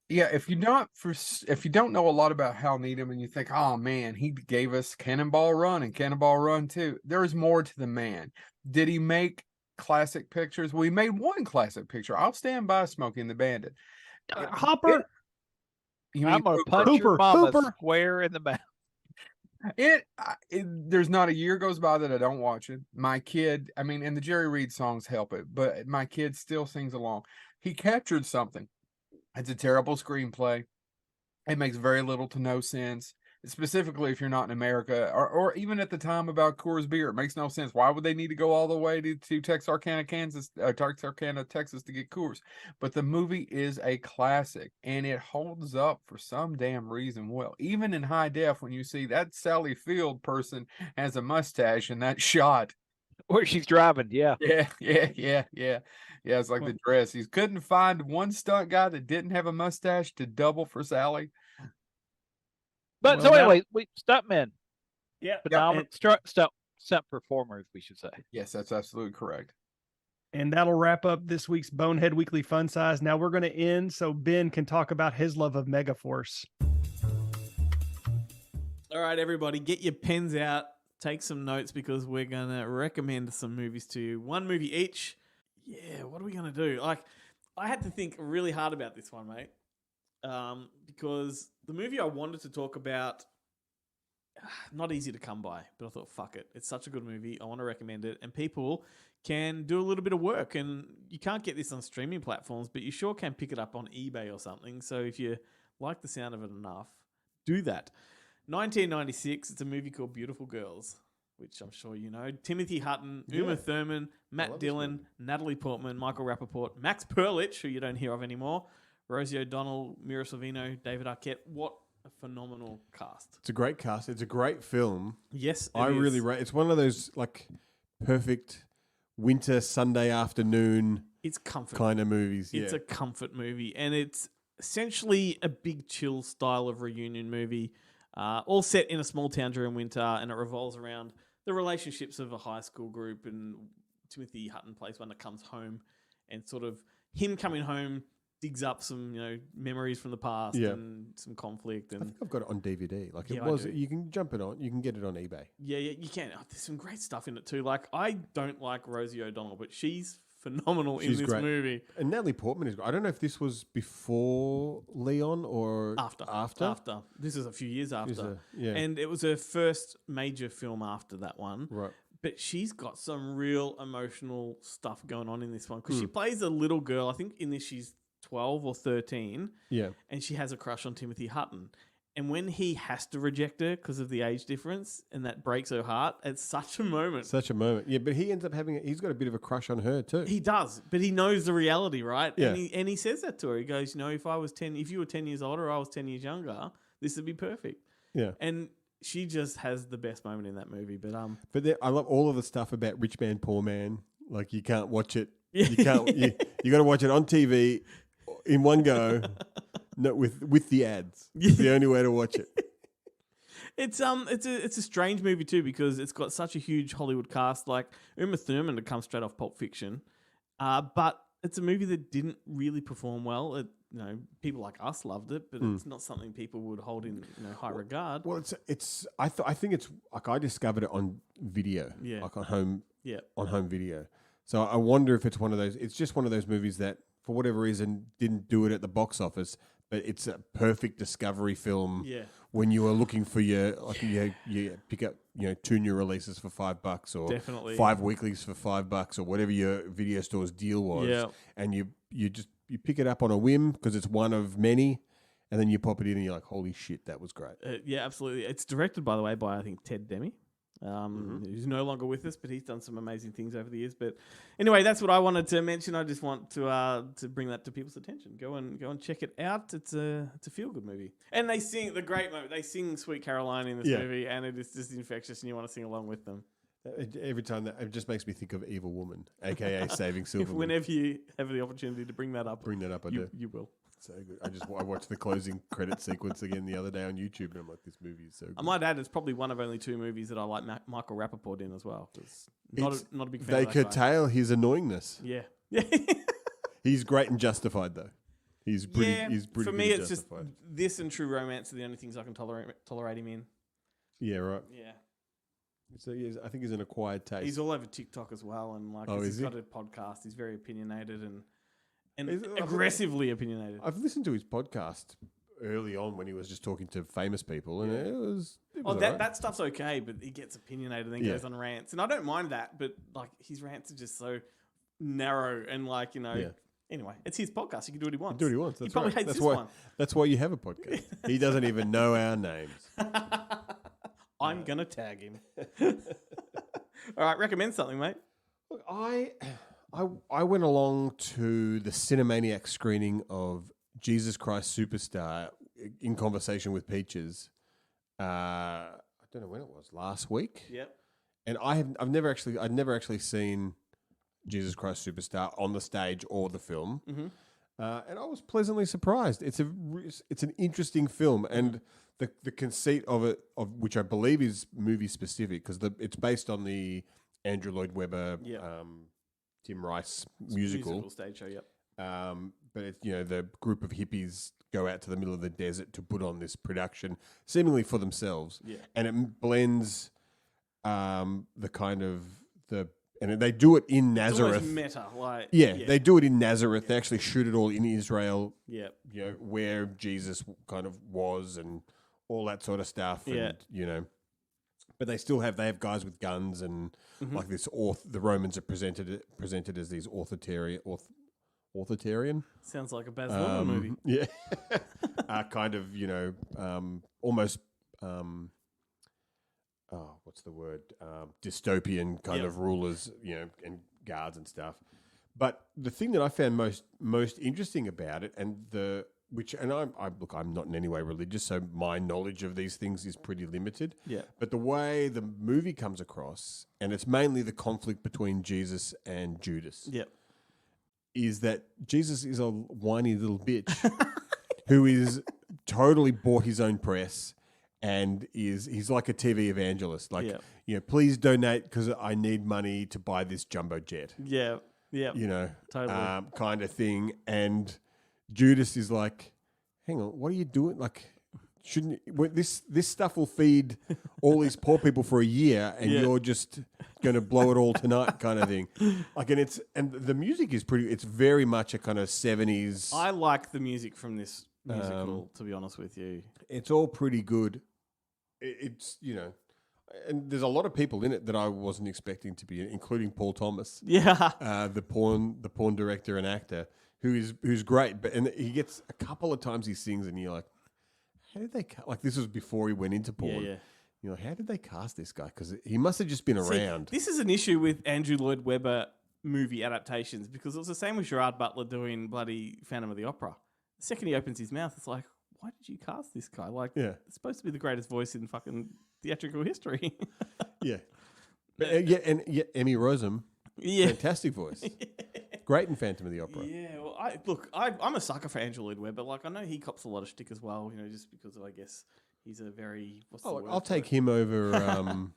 Yeah, if you don't know a lot about Hal Needham and you think, oh man, he gave us Cannonball Run and Cannonball Run 2, there is more to the man. Did he make classic pictures? Well, he made one classic picture. I'll stand by Smokey and the Bandit. Hopper. I'm gonna punch your mama square in the mouth. There's not a year goes by that I don't watch it. My kid, and the Jerry Reed songs help it, but my kid still sings along. He captured something. It's a terrible screenplay. It makes very little to no sense, specifically if you're not in America, or even at the time about Coors Beer. It makes no sense. Why would they need to go all the way to Texarkana, Texas to get Coors? But the movie is a classic, and it holds up for some damn reason well. Even in high def, when you see that Sally Field person has a mustache in that shot. Where she's driving, yeah. Yeah, it's like the dress. He couldn't find one stunt guy that didn't have a mustache to double for Sally. But so anyway, stuntmen. Yeah. Phenomenal stunt performers, we should say. Yes, that's absolutely correct. And that'll wrap up this week's Bonehead Weekly Fun Size. Now we're going to end so Ben can talk about his love of Megaforce. All right, everybody, get your pens out. Take some notes because we're going to recommend some movies to you. One movie each. Yeah, what are we going to do? I had to think really hard about this one, mate. Because the movie I wanted to talk about, not easy to come by, but I thought, fuck it. It's such a good movie. I want to recommend it. And people can do a little bit of work. And you can't get this on streaming platforms, but you sure can pick it up on eBay or something. So if you like the sound of it enough, do that. 1996, it's a movie called Beautiful Girls, which I'm sure you know. Timothy Hutton, Uma Thurman, Matt Dillon, Natalie Portman, Michael Rappaport, Max Perlich, who you don't hear of anymore, Rosie O'Donnell, Mira Sorvino, David Arquette. What a phenomenal cast. It's a great cast. It's a great film. Yes, I really rate. It's one of those perfect winter Sunday afternoon. It's comfort kind of movies. It's a comfort movie, and it's essentially a big chill style of reunion movie. All set in a small town during winter, and it revolves around the relationships of a high school group, and Timothy Hutton plays one that comes home, and sort of him coming home digs up some memories from the past and some conflict. And I think I've got it on DVD. I do. You can jump it on. You can get it on eBay. Yeah, you can. Oh, there's some great stuff in it too. I don't like Rosie O'Donnell, but she's phenomenal in this movie. And Natalie Portman is great. I don't know if this was before Leon or After. This is a few years after. Yeah. And it was her first major film after that one. Right. But she's got some real emotional stuff going on in this one because she plays a little girl. I think in this she's 12 or 13. Yeah. And she has a crush on Timothy Hutton. And when he has to reject her because of the age difference and that breaks her heart, it's such a moment. Yeah, but he ends up he's got a bit of a crush on her too. He does, but he knows the reality, right? Yeah. And he says that to her. He goes, if you were 10 years older, I was 10 years younger, this would be perfect. Yeah. And she just has the best moment in that movie. But I love all of the stuff about Rich Man, Poor Man. Like you can't watch it. You can't. You got to watch it on TV in one go. No, with the ads. It's the only way to watch it. It's a strange movie too because it's got such a huge Hollywood cast. Like Uma Thurman to come straight off Pulp Fiction, but it's a movie that didn't really perform well. People like us loved it, but it's not something people would hold in high regard. Well, I think it's like I discovered it on video, like on home video. So I wonder if it's one of those. It's just one of those movies that, for whatever reason, didn't do it at the box office, but it's a perfect discovery film. Yeah. When you are looking for you pick up 2 new releases for $5 or Definitely. 5 weeklies for $5 or whatever your video store's deal was, and you pick it up on a whim because it's one of many, and then you pop it in and you're like, holy shit, that was great. Yeah, absolutely. It's directed, by the way, by I think Ted Demme. Who's no longer with us, but he's done some amazing things over the years. But anyway, that's what I wanted to mention. I just want to bring that to people's attention. Go and check it out. It's a feel good movie, and they sing the great moment. They sing "Sweet Caroline" in this movie, and it is just infectious, and you want to sing along with them. Every time it just makes me think of Evil Woman, aka Saving Silverman. Whenever you have the opportunity to bring that up, I do. You will. So good. I watched the closing credit sequence again the other day on YouTube, and I'm like, this movie is so good. I might add, it's probably one of only 2 movies that I like Michael Rappaport in as well. Not a big fan. They of that curtail his annoyingness. Yeah. He's great and justified though. He's pretty. He's pretty. For good me, and it's just justified. this and True Romance are the only things I can tolerate him in. Yeah. Right. Yeah. So I think he's an acquired taste. He's all over TikTok as well, and he's got a podcast. He's very opinionated and aggressively opinionated. I've listened to his podcast early on when he was just talking to famous people, and it was that stuff's okay, but he gets opinionated and then goes on rants, and I don't mind that, but his rants are just so narrow and Anyway, it's his podcast. He can do what he wants. That's he probably hates that's this why, one. That's why you have a podcast. He doesn't even know our names. I'm gonna tag him. All right, recommend something, mate. Look, I went along to the Cinemaniac screening of Jesus Christ Superstar in conversation with Peaches. I don't know when it was, last week. Yep. And I'd never actually seen Jesus Christ Superstar on the stage or the film. Mm-hmm. And I was pleasantly surprised. It's an interesting film, and the conceit of it, which I believe is movie specific, because it's based on the Andrew Lloyd Webber, Tim Rice musical stage show. Yep. But it's the group of hippies go out to the middle of the desert to put on this production, seemingly for themselves. Yeah. And it blends the kind of and they do it in Nazareth. It's almost meta, they do it in Nazareth. Yeah. They actually shoot it all in Israel. Yeah. Where Jesus kind of was and all that sort of stuff. Yeah. And, but they still have guys with guns and like this. The Romans are presented as these authoritarian. Sounds like a Baz Luhrmann movie. Yeah. Kind of, almost. What's the word? Dystopian kind of rulers, and guards and stuff. But the thing that I found most interesting about it, I'm not in any way religious, so my knowledge of these things is pretty limited. Yeah. But the way the movie comes across, and it's mainly the conflict between Jesus and Judas. Yep. Is that Jesus is a whiny little bitch who is totally bought his own press. And he's like a TV evangelist, please donate because I need money to buy this jumbo jet. Yeah, totally, kind of thing. And Judas is like, "Hang on, what are you doing? Like, shouldn't this stuff will feed all these poor people for a year, and you're just going to blow it all tonight, kind of thing." And the music is pretty. It's very much a kind of 70s. I like the music from this musical, to be honest with you. It's all pretty good. It's and there's a lot of people in it that I wasn't expecting to be in, including Paul Thomas. Yeah, the porn director and actor who's great. But he gets a couple of times he sings and you're like, how did they this was before he went into porn. Yeah. You know, how did they cast this guy? Because he must have just been around. This is an issue with Andrew Lloyd Webber movie adaptations because it was the same with Gerard Butler doing bloody Phantom of the Opera. The second he opens his mouth, it's like, why did you cast this guy? It's supposed to be the greatest voice in fucking theatrical history. Yeah. But, Emmy Rossum, fantastic voice. Great in Phantom of the Opera. Yeah, well, I'm a sucker for Andrew Lloyd Webber. I know he cops a lot of shtick as well, just because of, I guess, He's a very. What's the Oh, word I'll for take it? him over.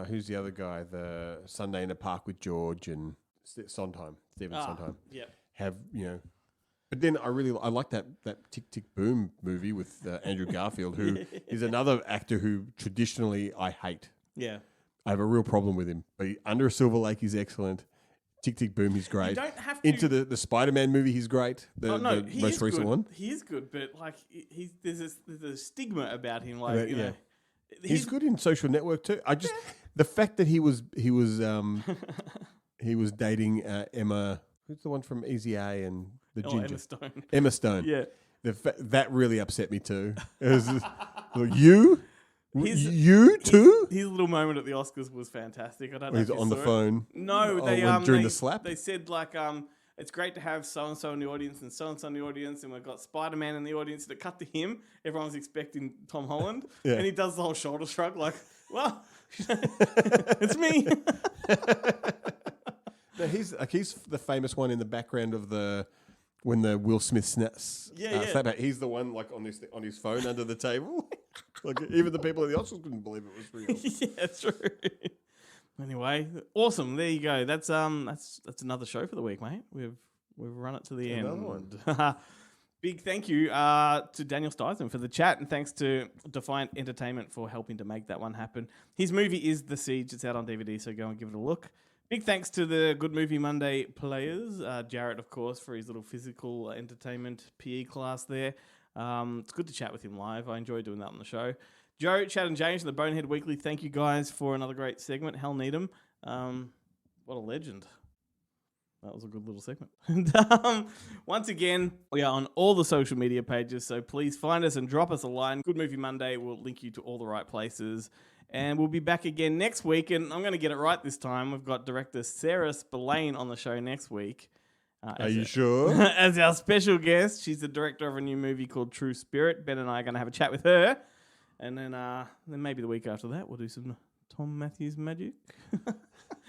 Who's the other guy? The Sunday in the Park with George and Sondheim, Stephen Sondheim. Yeah. Have But then I like that Tick Tick Boom movie with Andrew Garfield, who is another actor who traditionally I hate. Yeah. I have a real problem with him. But Under a Silver Lake, he's excellent. Tick Tick Boom, he's great. You don't have to. Into the Spider-Man movie, he's great. The most recent one. He is good, but like there's a stigma about him. Like he's good in Social Network too. The fact that he was dating Emma. Who's the one from Easy A and the Ginger? Emma Stone. Emma Stone. Yeah. That really upset me too. It was you too. His little moment at the Oscars was fantastic. I don't know. He's if you on the saw it. phone. No, during the slap. They said like it's great to have so and so in the audience and so and so in the audience, and we've got Spider-Man in the audience. And it cut to him. Everyone was expecting Tom Holland, and he does the whole shoulder shrug, like, "Well, it's me." No, he's the famous one in the background of when the Will Smith slap. He's the one like on his phone under the table. Like even the people at the Oscars couldn't believe it was real. Yeah, true. Anyway, awesome. There you go. That's another show for the week, mate. We've run it to the end. Another one. Big thank you to Daniel Stisen for the chat, and thanks to Defiant Entertainment for helping to make that one happen. His movie is The Siege. It's out on DVD, so go and give it a look. Big thanks to the Good Movie Monday players. Jarrett, of course, for his little physical entertainment PE class there. It's good to chat with him live. I enjoy doing that on the show. Joe, Chad, and James from the Bonehead Weekly, thank you guys for another great segment. Hal Needham, what a legend. That was a good little segment. And, once again, we are on all the social media pages, so please find us and drop us a line. Good Movie Monday will link you to all the right places. And we'll be back again next week, and I'm going to get it right this time. We've got director Sarah Spillane on the show next week. Are you sure? As our special guest. She's the director of a new movie called True Spirit. Ben and I are going to have a chat with her. And then maybe the week after that, we'll do some Tom Matthews magic.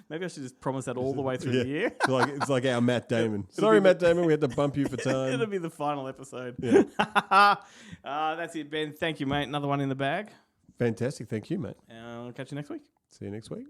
Maybe I should just promise that all the way through the year. It's like our Matt Damon. Sorry, Matt Damon, we had to bump you for time. It'll be the final episode. Yeah. That's it, Ben. Thank you, mate. Another one in the bag. Fantastic. Thank you, mate. I'll catch you next week. See you next week.